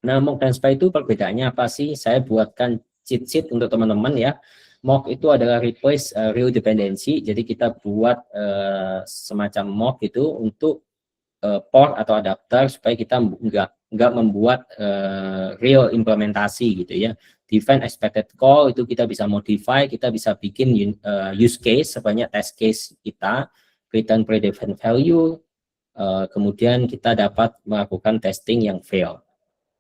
Nah, mock dan spy itu perbedaannya apa sih? Saya buatkan cheat sheet untuk teman-teman ya. Mock itu adalah replace real dependency. Jadi kita buat semacam mock itu untuk port atau adapter supaya kita nggak membuat real implementasi gitu ya. Define expected call itu kita bisa modify, kita bisa bikin use case sebanyak test case kita, return predefined value, kemudian kita dapat melakukan testing yang fail.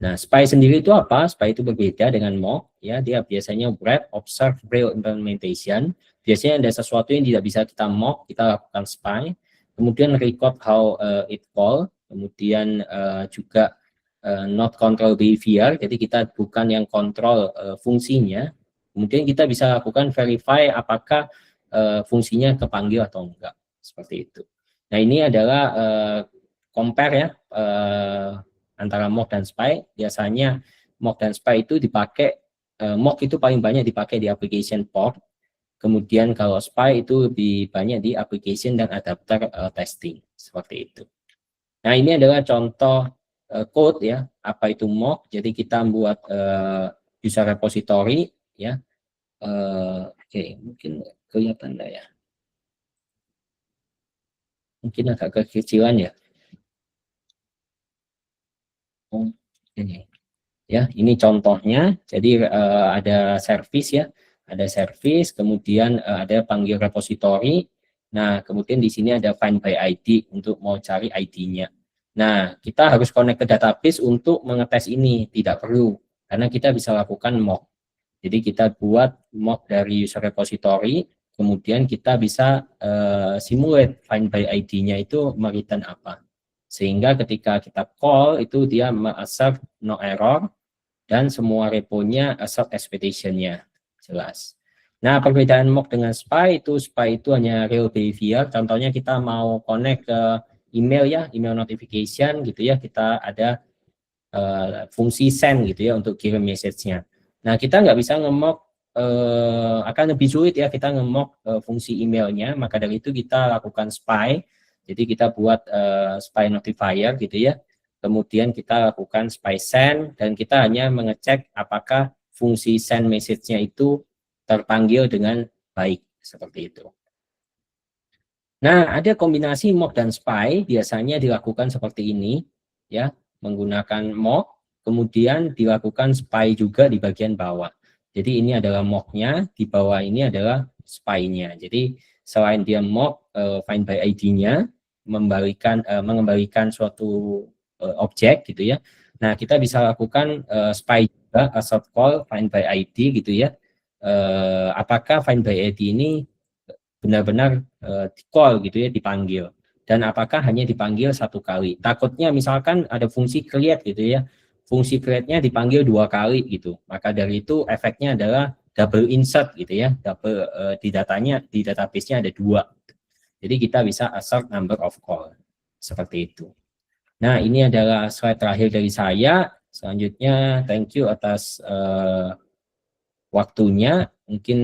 Nah, spy sendiri itu apa? Spy itu berbeda dengan mock, ya. Dia biasanya wrap, observe, real implementation. Biasanya ada sesuatu yang tidak bisa kita mock, kita lakukan spy. Kemudian record how it call. Kemudian juga not control behavior. Jadi kita bukan yang kontrol fungsinya. Kemudian kita bisa lakukan verify apakah fungsinya kepanggil atau enggak. Seperti itu. Nah, ini adalah compare ya antara mock dan spy. Biasanya mock dan spy itu dipakai, mock itu paling banyak dipakai di application port. Kemudian kalau spy itu lebih banyak di application dan adapter testing. Seperti itu. Nah, ini adalah contoh code ya, apa itu mock. Jadi kita membuat user repository ya. Oke, mungkin kelihatan enggak ya? Mungkin agak kekecilan ya. Ini ya, ini contohnya. Jadi ada service ya, ada service, kemudian ada panggil repository. Nah, kemudian di sini ada find by ID untuk mau cari ID-nya. Nah, kita harus connect ke database untuk mengetes ini, tidak perlu karena kita bisa lakukan mock. Jadi kita buat mock dari user repository, kemudian kita bisa simulate find by ID-nya itu mereturn apa. Sehingga ketika kita call itu dia assert no error dan semua reponya assert expectation-nya jelas. Nah, perbedaan mock dengan spy itu hanya real behavior. Contohnya kita mau connect ke email ya, email notification gitu ya, kita ada fungsi send gitu ya untuk kirim message-nya. Nah, kita nggak bisa nge-mock, akan lebih sulit ya kita nge-mock fungsi emailnya, maka dari itu kita lakukan spy. Jadi kita buat spy notifier gitu ya, kemudian kita lakukan spy send, dan kita hanya mengecek apakah fungsi send message-nya itu terpanggil dengan baik, seperti itu. Nah, ada kombinasi mock dan spy, biasanya dilakukan seperti ini, ya, menggunakan mock, kemudian dilakukan spy juga di bagian bawah. Jadi ini adalah mock-nya, di bawah ini adalah spy-nya. Jadi selain dia mock find by ID-nya, mengembalikan suatu objek gitu ya. Nah, kita bisa lakukan spy juga, assert call find by ID gitu ya. Apakah find by ID ini benar-benar di call gitu ya, dipanggil. dan apakah hanya dipanggil satu kali. Takutnya misalkan ada fungsi create gitu ya, fungsi create-nya dipanggil 2 kali gitu, maka dari itu efeknya adalah double insert gitu ya, double di database-nya ada 2. Jadi kita bisa assert number of call seperti itu. Nah, ini adalah slide terakhir dari saya. Selanjutnya, thank you atas waktunya. Mungkin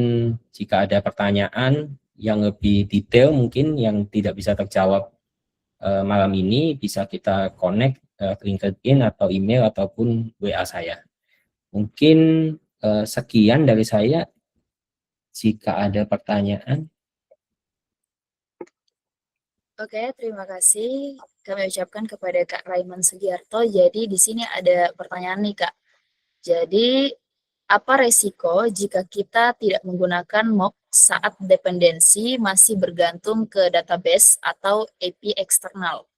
jika ada pertanyaan yang lebih detail mungkin yang tidak bisa terjawab malam ini, bisa kita connect LinkedIn atau email ataupun WA saya. Mungkin sekian dari saya. Jika ada pertanyaan. Oke, terima kasih. Kami ucapkan kepada Kak Raiman Sugiarto. Jadi di sini ada pertanyaan nih, Kak. Jadi, apa resiko jika kita tidak menggunakan mock saat dependensi masih bergantung ke database atau API eksternal?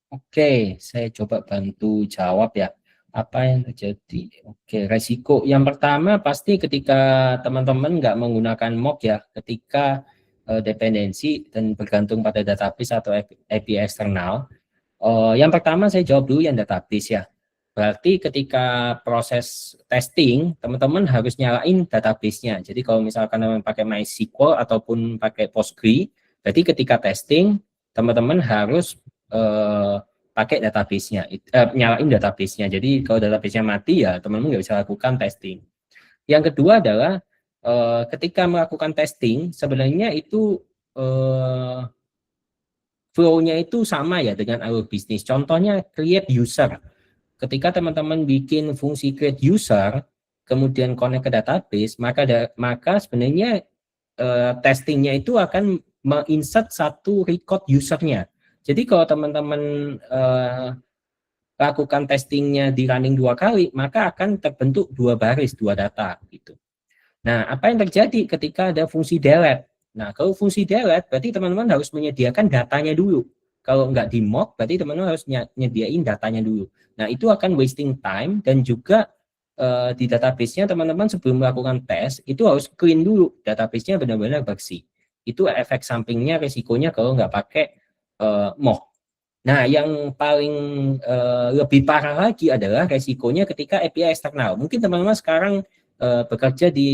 Oke, saya coba bantu jawab ya. Apa yang terjadi? Oke, resiko yang pertama pasti ketika teman-teman nggak menggunakan mock ya, ketika dependensi dan bergantung pada database atau API eksternal. Yang pertama saya jawab dulu yang database ya. Berarti ketika proses testing, teman-teman harus nyalain database-nya. Jadi kalau misalkan teman pakai MySQL ataupun pakai Postgre, berarti ketika testing, teman-teman harus pakai database-nya, nyalain database-nya. Jadi kalau database-nya mati ya teman-teman nggak bisa lakukan testing. Yang kedua adalah ketika melakukan testing, sebenarnya itu flow-nya itu sama ya dengan alur bisnis. Contohnya create user. Ketika teman-teman bikin fungsi create user, kemudian connect ke database, maka sebenarnya testingnya itu akan menginsert satu record usernya. Jadi kalau teman-teman lakukan testingnya di running 2 kali, maka akan terbentuk 2 baris, 2 data gitu. Nah, apa yang terjadi ketika ada fungsi delete? Nah, kalau fungsi delete, berarti teman-teman harus menyediakan datanya dulu. Kalau nggak di mock, berarti teman-teman harus nyediain datanya dulu. Nah, itu akan wasting time dan juga di database-nya teman-teman sebelum melakukan tes, itu harus clean dulu. Database-nya benar-benar bersih. Itu efek sampingnya, resikonya kalau nggak pakai mock. Nah, yang paling lebih parah lagi adalah resikonya ketika API eksternal. Mungkin teman-teman sekarang bekerja di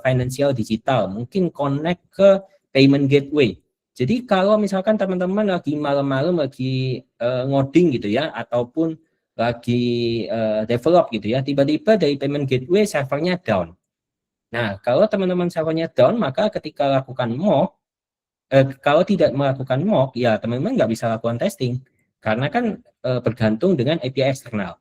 financial digital, mungkin connect ke payment gateway. Jadi kalau misalkan teman-teman lagi malam-malam lagi ngoding gitu ya, ataupun lagi develop gitu ya, tiba-tiba dari payment gateway servernya down. Nah, kalau teman-teman servernya down, maka ketika lakukan mock, kalau tidak melakukan mock, ya teman-teman nggak bisa lakukan testing, karena kan bergantung dengan API eksternal.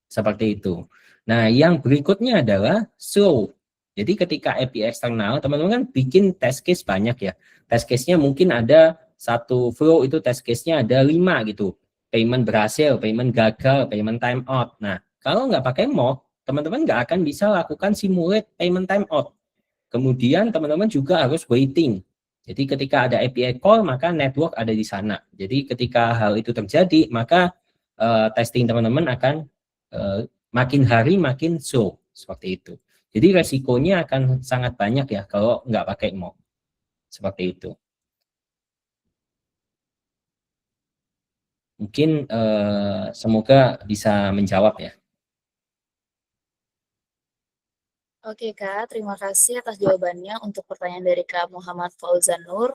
Seperti itu. Nah, yang berikutnya adalah slow. Jadi ketika API eksternal, teman-teman kan bikin test case banyak ya. Test case-nya mungkin ada satu flow, itu test case-nya ada 5 gitu. Payment berhasil, payment gagal, payment time out. Nah, kalau nggak pakai mock, teman-teman nggak akan bisa lakukan simulate payment time out. Kemudian teman-teman juga harus waiting. Jadi ketika ada API call, maka network ada di sana. Jadi ketika hal itu terjadi, maka testing teman-teman akan makin hari makin slow. Seperti itu. Jadi resikonya akan sangat banyak ya kalau nggak pakai mock. Seperti itu. Mungkin semoga bisa menjawab ya. Oke Kak, terima kasih atas jawabannya untuk pertanyaan dari Kak Muhammad Fauzan Nur.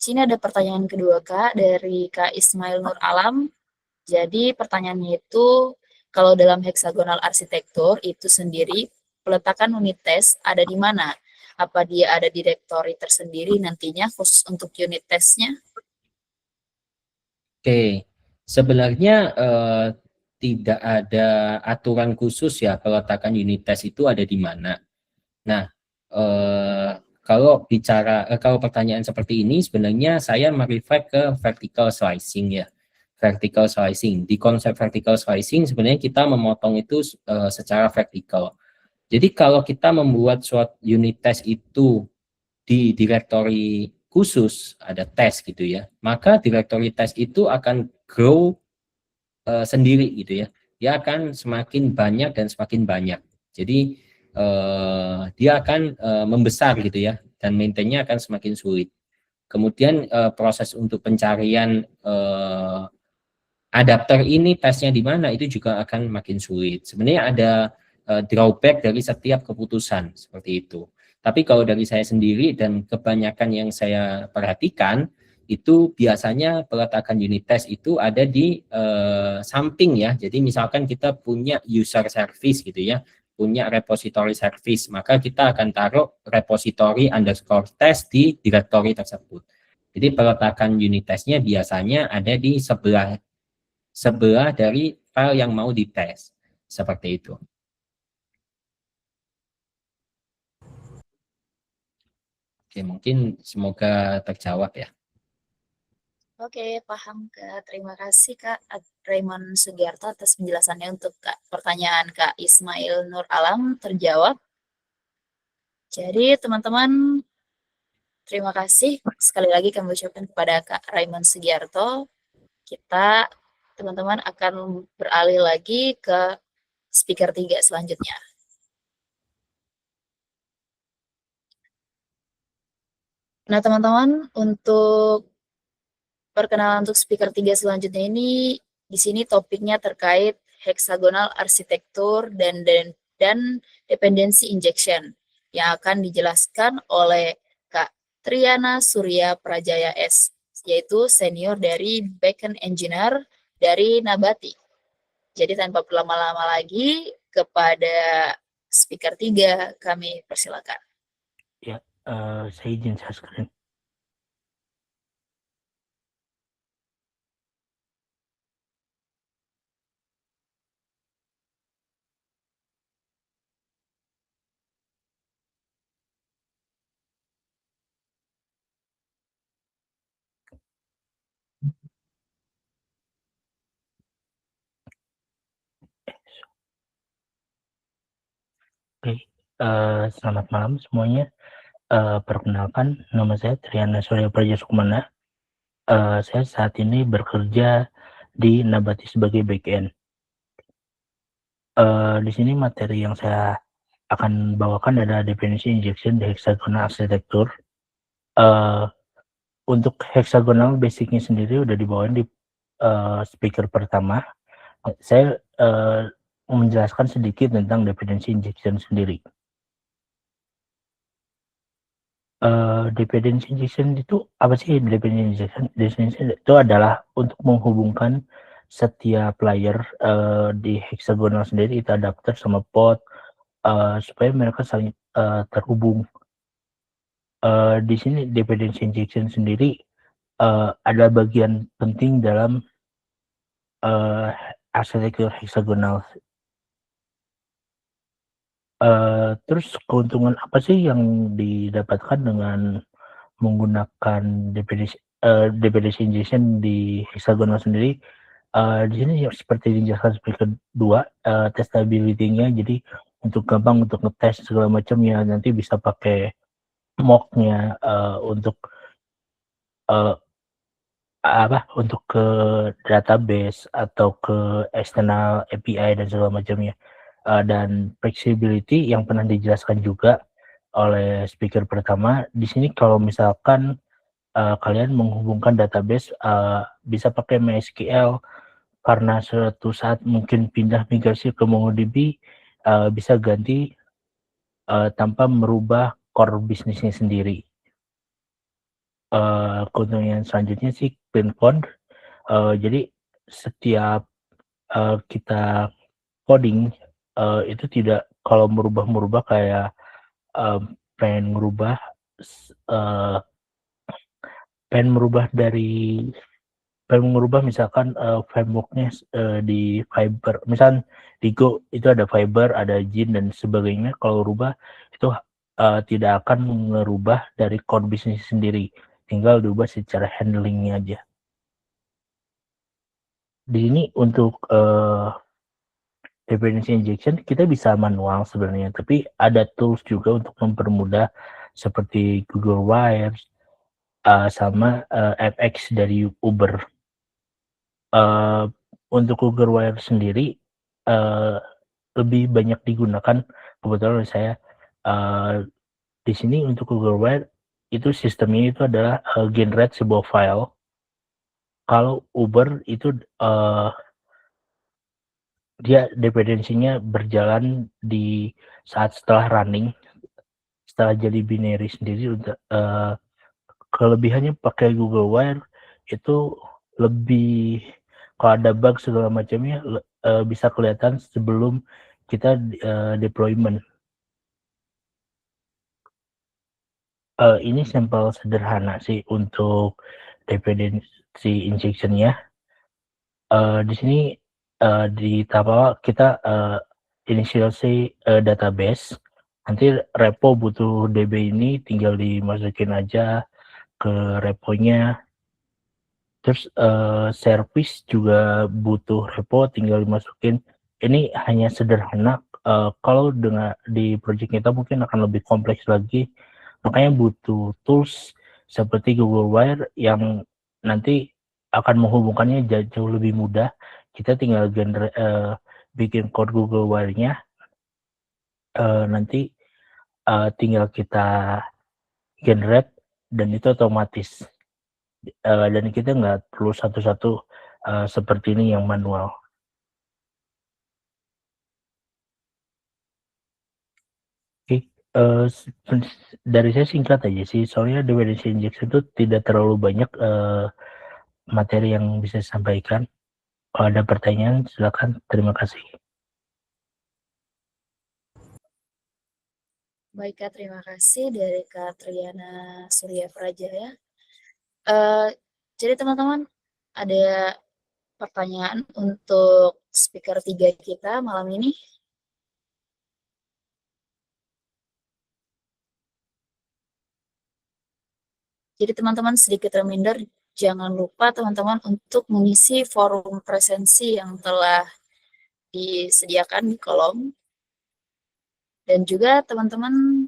Sini ada pertanyaan kedua Kak dari Kak Ismail Nur Alam. Jadi pertanyaannya itu, kalau dalam hexagonal arsitektur itu sendiri, peletakan unit tes ada di mana? Apa dia ada di direktori tersendiri nantinya khusus untuk unit tesnya? Oke, sebenarnya tidak ada aturan khusus ya peletakan unit test itu ada di mana. Nah, kalau pertanyaan seperti ini sebenarnya saya merefer ke vertical slicing ya. Vertical slicing. Di konsep vertical slicing sebenarnya kita memotong itu secara vertikal. Jadi kalau kita membuat suatu unit test itu di direktori khusus ada tes gitu ya, maka direktori tes itu akan grow sendiri gitu ya, dia akan semakin banyak dan semakin banyak. Jadi dia akan membesar gitu ya, dan maintainnya akan semakin sulit. kemudian proses untuk pencarian adapter ini tesnya di mana itu juga akan makin sulit. Sebenarnya ada drawback dari setiap keputusan seperti itu. Tapi kalau dari saya sendiri dan kebanyakan yang saya perhatikan, itu biasanya peletakan unit test itu ada di samping ya. Jadi misalkan kita punya user service gitu ya, punya repository service, maka kita akan taruh repository underscore test di directory tersebut. Jadi peletakan unit testnya biasanya ada di sebelah dari file yang mau dites. Seperti itu. Oke, mungkin semoga terjawab ya. Oke, paham Kak. Terima kasih Kak Raymond Sugiarto atas penjelasannya untuk pertanyaan Kak Ismail Nur Alam terjawab. Jadi teman-teman, terima kasih sekali lagi kami ucapkan kepada Kak Raymond Sugiarto. Kita teman-teman akan beralih lagi ke speaker 3 selanjutnya. Nah teman-teman, untuk perkenalan untuk speaker 3 selanjutnya ini, di sini topiknya terkait hexagonal arsitektur dan dependency injection yang akan dijelaskan oleh Kak Triana Surya Prajaya S, yaitu senior dari backend engineer dari Nabati. Jadi tanpa berlama-lama lagi, kepada speaker 3 kami persilakan. Ya, saya izin share screen. Oke, selamat malam semuanya. Perkenalkan, nama saya Triana Surya Praja Sukmana. Saya saat ini bekerja di Nabati sebagai backend. Di sini materi yang saya akan bawakan adalah definisi injection di hexagonal arsitektur. Untuk hexagonal basicnya sendiri udah dibawain di speaker pertama. Saya menjelaskan sedikit tentang dependency injection sendiri. Dependency injection itu apa sih? Dependency injection itu adalah untuk menghubungkan setiap layer di hexagonal sendiri, itu adapter sama pod, supaya mereka saling terhubung. Di sini dependency injection sendiri ada bagian penting dalam arsitektur hexagonal. Terus keuntungan apa sih yang didapatkan dengan menggunakan dependency injection di hexagonal sendiri? Di sini seperti dijelaskan speaker 2, testability-nya, jadi untuk gampang untuk ngetes segala macam ya, nanti bisa pakai mock-nya untuk untuk ke database atau ke external API dan segala macamnya. Dan flexibility yang pernah dijelaskan juga oleh speaker pertama, di sini kalau misalkan kalian menghubungkan database bisa pakai MySQL, karena suatu saat mungkin pindah migrasi ke MongoDB, bisa ganti tanpa merubah core bisnisnya sendiri. Keuntungan selanjutnya sih clean code. Jadi setiap kita coding itu tidak kalau merubah kayak pengen merubah misalkan frameworknya di Fiber, misal di Go itu ada Fiber, ada Gin dan sebagainya. Kalau rubah itu tidak akan merubah dari core bisnis sendiri, tinggal diubah secara handlingnya aja. Di sini untuk dependency injection kita bisa manual sebenarnya, tapi ada tools juga untuk mempermudah seperti Google Wires sama FX dari Uber. Untuk Google Wire sendiri lebih banyak digunakan, kebetulan saya di sini untuk Google Wire itu sistemnya itu adalah generate sebuah file. Kalau Uber itu dia dependensinya berjalan di saat setelah running, setelah jadi binary sendiri. Kelebihannya pakai Google Wire itu lebih, kalau ada bug segala macamnya bisa kelihatan sebelum kita deployment. Ini sampel sederhana sih untuk dependency injection-nya. Di sini di tahap awal kita initialize database. Nanti repo butuh DB ini tinggal dimasukin aja ke reponya. Terus service juga butuh repo, tinggal dimasukin. Ini hanya sederhana. Kalau di project kita mungkin akan lebih kompleks lagi. Makanya butuh tools seperti Google Wire yang nanti akan menghubungkannya jauh lebih mudah. Kita tinggal bikin code Google Wire-nya, nanti tinggal kita generate dan itu otomatis. Dan kita nggak perlu satu-satu seperti ini yang manual. Oke, dari saya singkat aja sih, soalnya dependency injection itu tidak terlalu banyak materi yang bisa disampaikan. Kalau ada pertanyaan, silakan. Terima kasih. Baik Kak, terima kasih dari Kak Triana Surya Prajaya. Jadi teman-teman, ada pertanyaan untuk speaker 3 kita malam ini. Jadi teman-teman, sedikit reminder, jangan lupa teman-teman untuk mengisi forum presensi yang telah disediakan di kolom. Dan juga teman-teman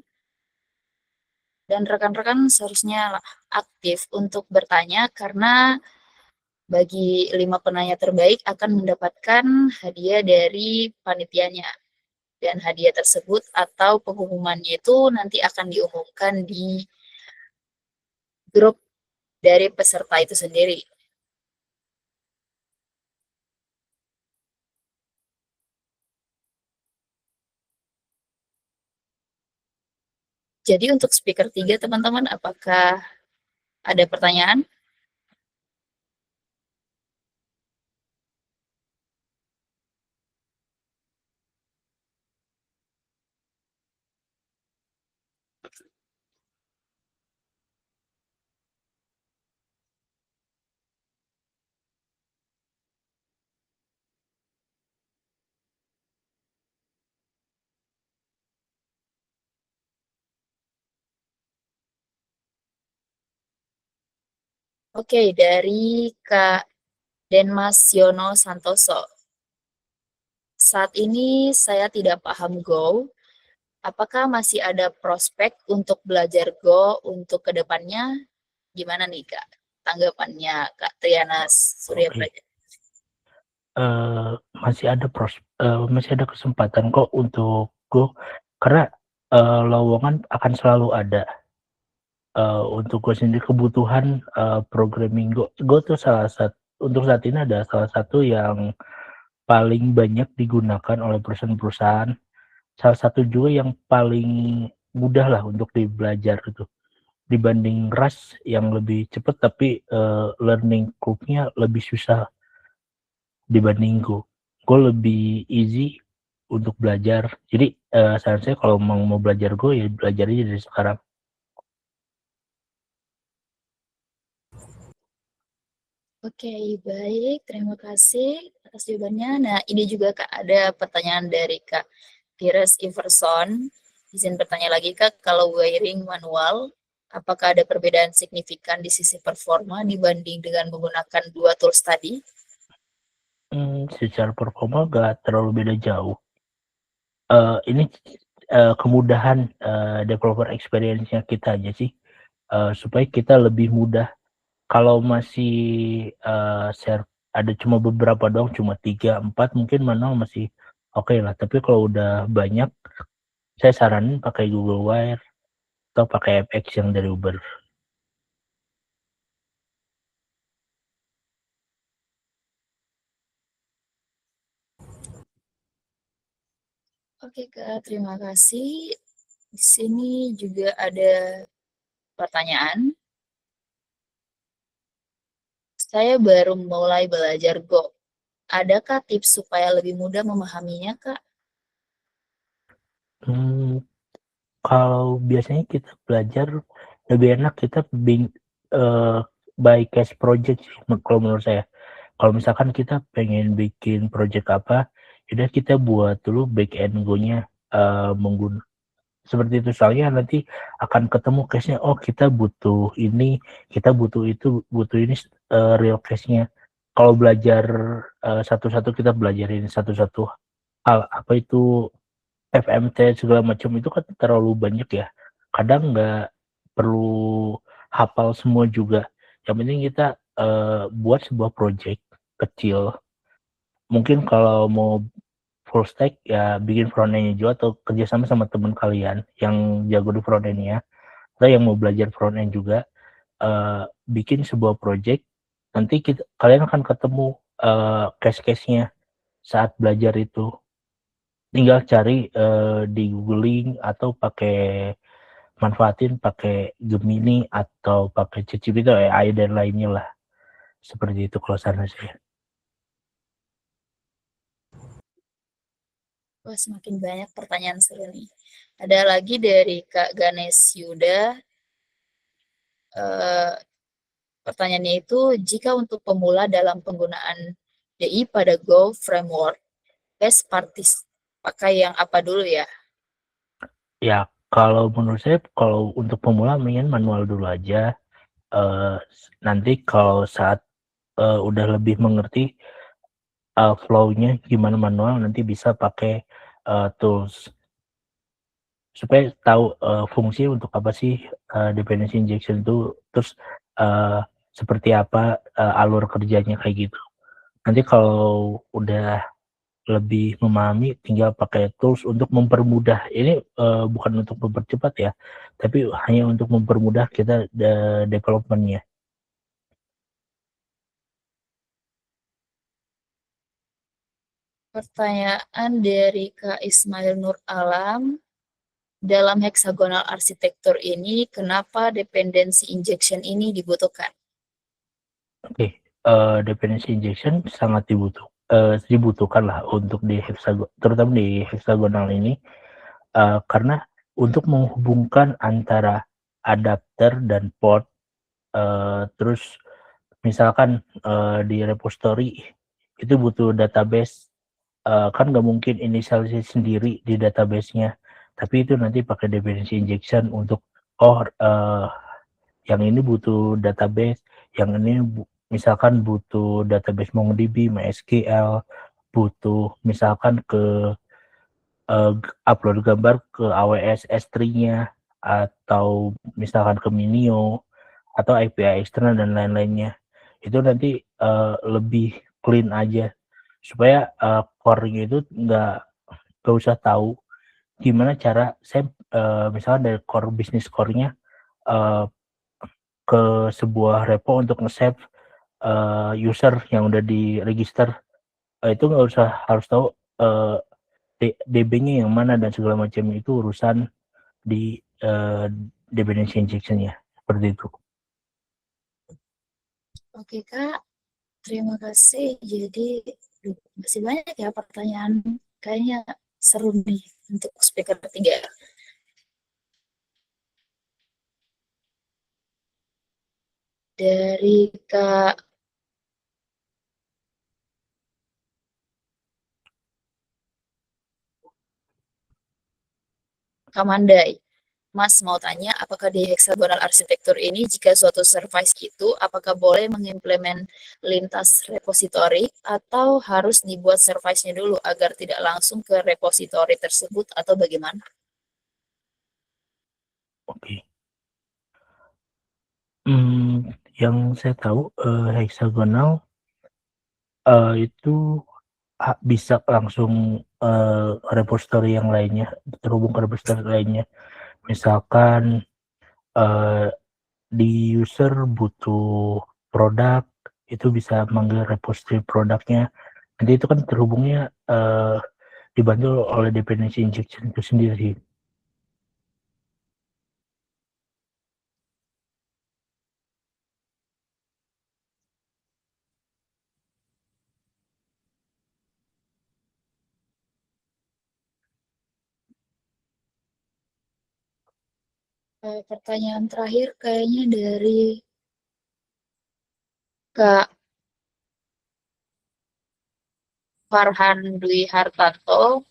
dan rekan-rekan seharusnya aktif untuk bertanya, karena bagi 5 penanya terbaik akan mendapatkan hadiah dari panitianya. Dan hadiah tersebut atau pengumumannya itu nanti akan diumumkan di grup dari peserta itu sendiri. Jadi untuk speaker 3 teman-teman, apakah ada pertanyaan? Oke, dari Kak Denmas Yono Santoso. Saat ini saya tidak paham Go. Apakah masih ada prospek untuk belajar Go untuk kedepannya? Gimana nih Kak? Tanggapannya Kak Triana Surya Prajaya. Masih ada kesempatan kok untuk Go, karena lowongan akan selalu ada. Untuk gue sendiri kebutuhan programming Go tuh untuk saat ini ada salah satu yang paling banyak digunakan oleh perusahaan-perusahaan. Salah satu juga yang paling mudah lah untuk dibelajar gitu. Dibanding Rust yang lebih cepat tapi learning curve-nya lebih susah dibanding Go. Go lebih easy untuk belajar. Jadi saran saya kalau mau belajar Go ya belajar aja dari sekarang. Oke, baik. Terima kasih atas jawabannya. Nah, ini juga Kak, ada pertanyaan dari Kak Tires Iverson. Izin bertanya lagi Kak, kalau wiring manual, apakah ada perbedaan signifikan di sisi performa dibanding dengan menggunakan dua tools tadi? Secara performa gak terlalu beda jauh. Ini kemudahan developer experience-nya kita aja sih, supaya kita lebih mudah. Kalau masih ada cuma beberapa doang, cuma 3, 4 mungkin manual masih oke lah. Tapi kalau udah banyak, saya saranin pakai Google Wire. atau pakai FX yang dari Uber. Oke Kak, terima kasih. Di sini juga ada pertanyaan. Saya baru mulai belajar Go. Adakah tips supaya lebih mudah memahaminya, Kak? Kalau biasanya kita belajar lebih enak kita by case project sih kalau menurut saya. Kalau misalkan kita pengen bikin project apa, ya kita buat dulu back and go-nya seperti itu, soalnya nanti akan ketemu case-nya, oh kita butuh ini, kita butuh itu, butuh ini real case-nya. Kalau belajar satu-satu, kita belajarin satu-satu hal, apa itu FMT segala macam itu kan terlalu banyak ya. Kadang nggak perlu hafal semua juga. Yang penting kita buat sebuah project kecil. Mungkin kalau mau full stack ya bikin front end-nya juga atau kerjasama sama teman kalian yang jago di front end-nya atau yang mau belajar front end juga, bikin sebuah project. Nanti kalian akan ketemu case-case-nya saat belajar itu. Tinggal cari di googling atau manfaatin pakai Gemini atau pakai ChatGPT atau AI dan lainnya lah. Seperti itu kalau saran saya. Wah, semakin banyak pertanyaan seru nih. Ada lagi dari Kak Ganes Yuda. Pertanyaannya itu, jika untuk pemula dalam penggunaan DI pada Go Framework, best practice pakai yang apa dulu ya? Ya, kalau menurut saya kalau untuk pemula mendingan manual dulu aja. Nanti kalau saat udah lebih mengerti flow-nya gimana manual, nanti bisa pakai tools supaya tahu fungsi untuk apa sih dependency injection itu, terus seperti apa alur kerjanya kayak gitu. Nanti kalau udah lebih memahami, tinggal pakai tools untuk mempermudah. Ini bukan untuk mempercepat ya, tapi hanya untuk mempermudah kita development-nya. Pertanyaan dari Kak Ismail Nur Alam. Dalam hexagonal arsitektur ini, kenapa dependency injection ini dibutuhkan? Oke, dependency injection sangat dibutuhkan lah untuk terutama di hexagonal ini, karena untuk menghubungkan antara adapter dan port, terus misalkan di repository itu butuh database, kan nggak mungkin inisialisasi sendiri di database-nya, tapi itu nanti pakai dependency injection untuk yang ini butuh database, yang ini misalkan butuh database MongoDB, MySQL, butuh misalkan ke upload gambar ke AWS S3-nya atau misalkan ke Minio atau API eksternal dan lain-lainnya. Itu nanti lebih clean aja supaya core-nya itu nggak usah tahu gimana cara saya misalkan dari bisnis core-nya ke sebuah repo untuk nge-save user yang udah di-register, itu nggak usah harus tahu DB-nya yang mana dan segala macam, itu urusan di dependency injection-nya, seperti itu. Oke Kak, terima kasih. Jadi masih banyak ya pertanyaan. Kayaknya seru nih untuk speaker ketiga. Dari Kak Kamandai. Mas mau tanya, apakah di hexagonal arsitektur ini jika suatu service itu apakah boleh mengimplement lintas repository atau harus dibuat service-nya dulu agar tidak langsung ke repository tersebut atau bagaimana? Oke. Yang saya tahu hexagonal itu bisa langsung repository yang lainnya, terhubung ke repository lainnya. Misalkan eh, di user butuh produk, itu bisa manggil repository produknya. Nanti itu kan terhubungnya dibantu oleh dependency injection itu sendiri. Pertanyaan terakhir kayaknya dari Kak Farhan Dwi Hartanto.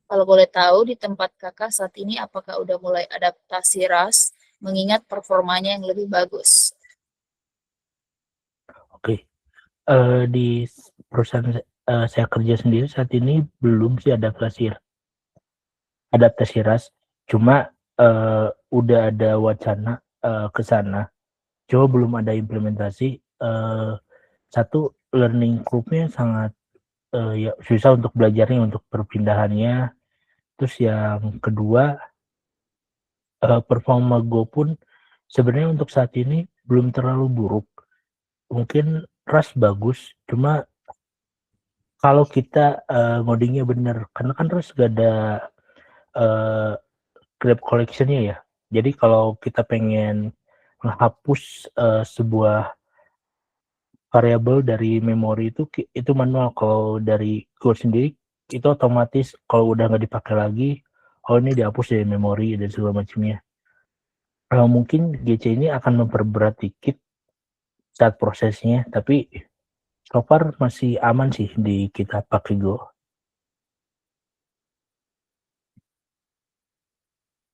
Kalau boleh tahu di tempat kakak saat ini apakah udah mulai adaptasi RAS mengingat performanya yang lebih bagus? Oke, di perusahaan saya kerja sendiri saat ini belum sih adaptasi RAS, cuma udah ada wacana ke sana, cuma belum ada implementasi. Satu, learning curve-nya sangat ya susah untuk belajarnya, untuk perpindahannya. Terus yang kedua, performa Go pun sebenarnya untuk saat ini belum terlalu buruk. Mungkin RAS bagus, cuma kalau kita ngodingnya bener, karena kan RAS gak ada uh, grab collection-nya ya. Jadi kalau kita pengen menghapus sebuah variabel dari memori itu manual. Kalau dari Go sendiri itu otomatis, kalau udah nggak dipakai lagi, oh ini dihapus dari memori dan segala macamnya. Mungkin GC ini akan memperberat dikit saat prosesnya, tapi so far masih aman sih di kita pakai Go.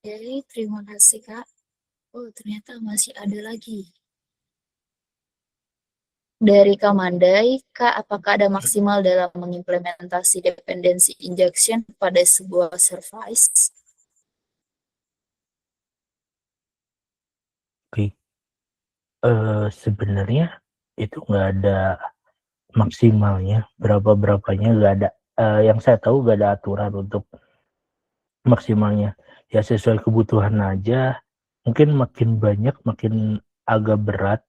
Jadi terima kasih Kak. Oh ternyata masih ada lagi. Dari Kak Mandai, Kak, apakah ada maksimal dalam mengimplementasi dependency injection pada sebuah service? Oke, sebenarnya itu nggak ada maksimalnya, berapanya nggak ada. Yang saya tahu nggak ada aturan untuk maksimalnya. Ya sesuai kebutuhan aja. Mungkin makin banyak makin agak berat.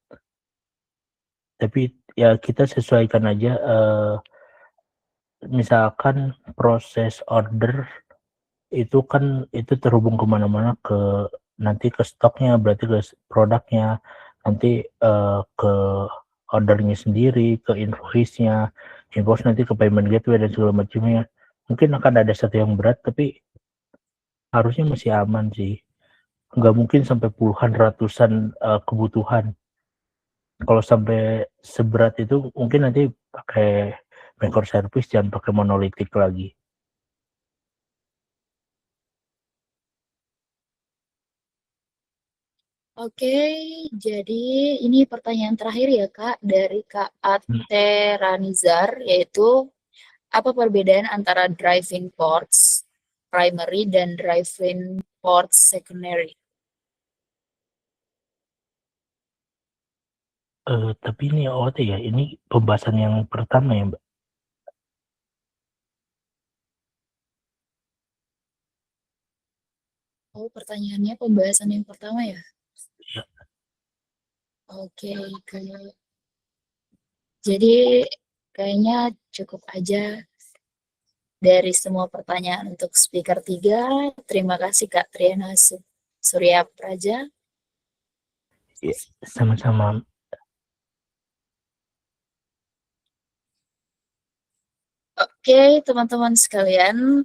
Tapi ya kita sesuaikan aja. Misalkan proses order itu kan itu terhubung kemana-mana, nanti ke stoknya, berarti ke produknya, nanti ke ordernya sendiri, ke invoice-nya, invoice nanti ke payment gateway dan segala macamnya. Mungkin akan ada satu yang berat, tapi harusnya masih aman sih. Nggak mungkin sampai puluhan, ratusan kebutuhan. Kalau sampai seberat itu mungkin nanti pakai microservice, jangan pakai monolitik lagi. Oke, jadi ini pertanyaan terakhir ya Kak dari Kak Hmm. Ate Ranizar, yaitu apa perbedaan antara driving ports primary dan driving ports secondary? Tapi ini OT ya, ini pembahasan yang pertama ya, Mbak? Oh, pertanyaannya pembahasan yang pertama ya? Ya. Oke, Kak. Jadi kayaknya cukup aja dari semua pertanyaan untuk speaker 3. Terima kasih Kak Triana Surya Praja. Ya, sama-sama. Oke, teman-teman sekalian,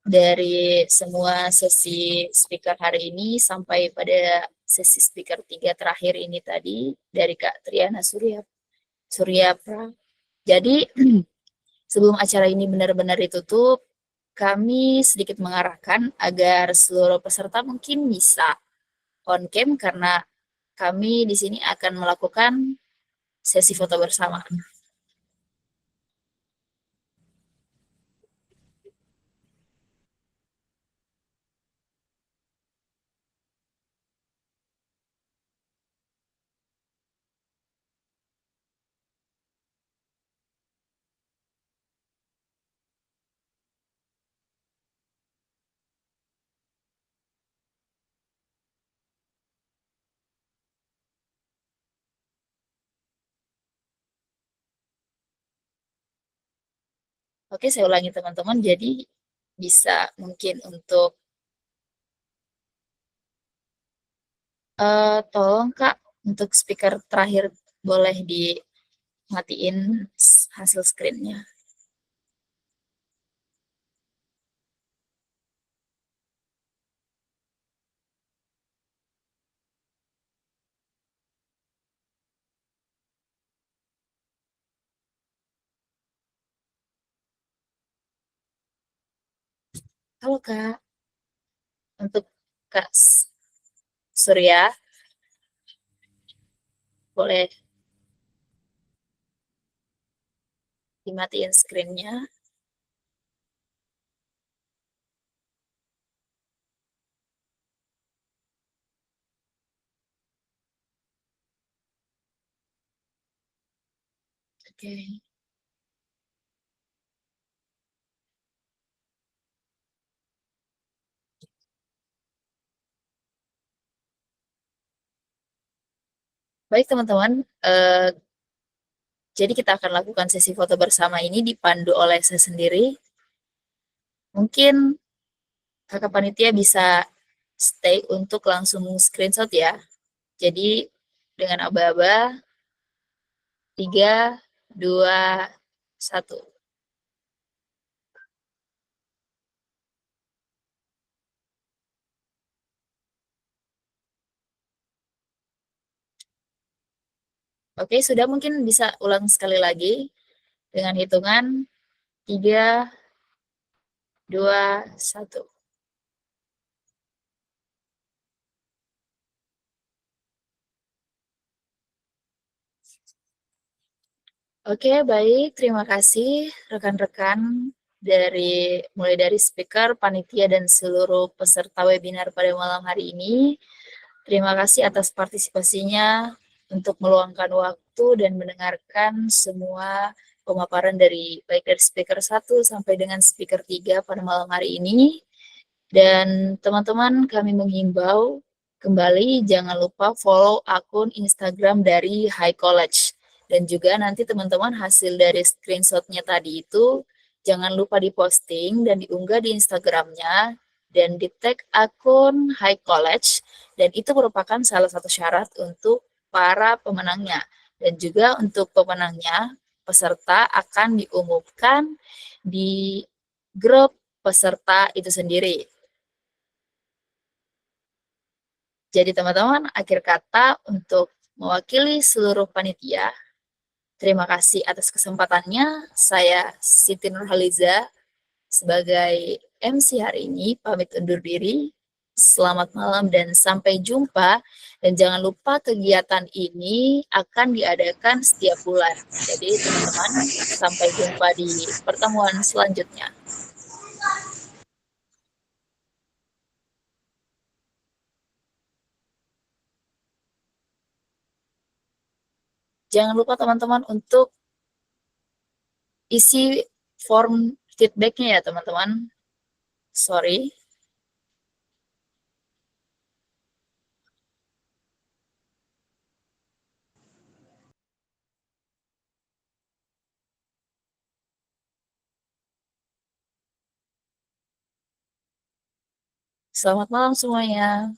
dari semua sesi speaker hari ini sampai pada sesi speaker 3 terakhir ini tadi dari Kak Triana Surya Pra. Jadi sebelum acara ini benar-benar ditutup, kami sedikit mengarahkan agar seluruh peserta mungkin bisa on cam karena kami di sini akan melakukan sesi foto bersama. Oke, saya ulangi teman-teman. Jadi bisa mungkin untuk tolong Kak, untuk speaker terakhir boleh dimatiin hasil screen-nya. Halo Kak, untuk Kak Surya, boleh dimatiin screen-nya. Oke. Baik teman-teman, jadi kita akan lakukan sesi foto bersama ini dipandu oleh saya sendiri. Mungkin kakak panitia bisa stay untuk langsung screenshot ya. Jadi dengan aba-aba 3, 2, 1. Oke, sudah, mungkin bisa ulang sekali lagi dengan hitungan 3, 2, 1. Oke, baik. Terima kasih rekan-rekan mulai dari speaker, panitia, dan seluruh peserta webinar pada malam hari ini. Terima kasih atas partisipasinya untuk meluangkan waktu dan mendengarkan semua pemaparan baik dari speaker 1 sampai dengan speaker 3 pada malam hari ini. Dan teman-teman, kami menghimbau kembali jangan lupa follow akun Instagram dari High College. Dan juga nanti teman-teman hasil dari screenshotnya tadi itu jangan lupa diposting dan diunggah di Instagramnya dan di tag akun High College. Dan itu merupakan salah satu syarat untuk para pemenangnya. Dan juga untuk pemenangnya, peserta akan diumumkan di grup peserta itu sendiri. Jadi teman-teman, akhir kata untuk mewakili seluruh panitia, terima kasih atas kesempatannya. Saya Siti Nurhaliza sebagai MC hari ini pamit undur diri. Selamat malam dan sampai jumpa. Dan jangan lupa kegiatan ini akan diadakan setiap bulan. Jadi teman-teman, sampai jumpa di pertemuan selanjutnya. Jangan lupa teman-teman untuk isi form feedbacknya ya teman-teman. Sorry. Selamat malam semuanya.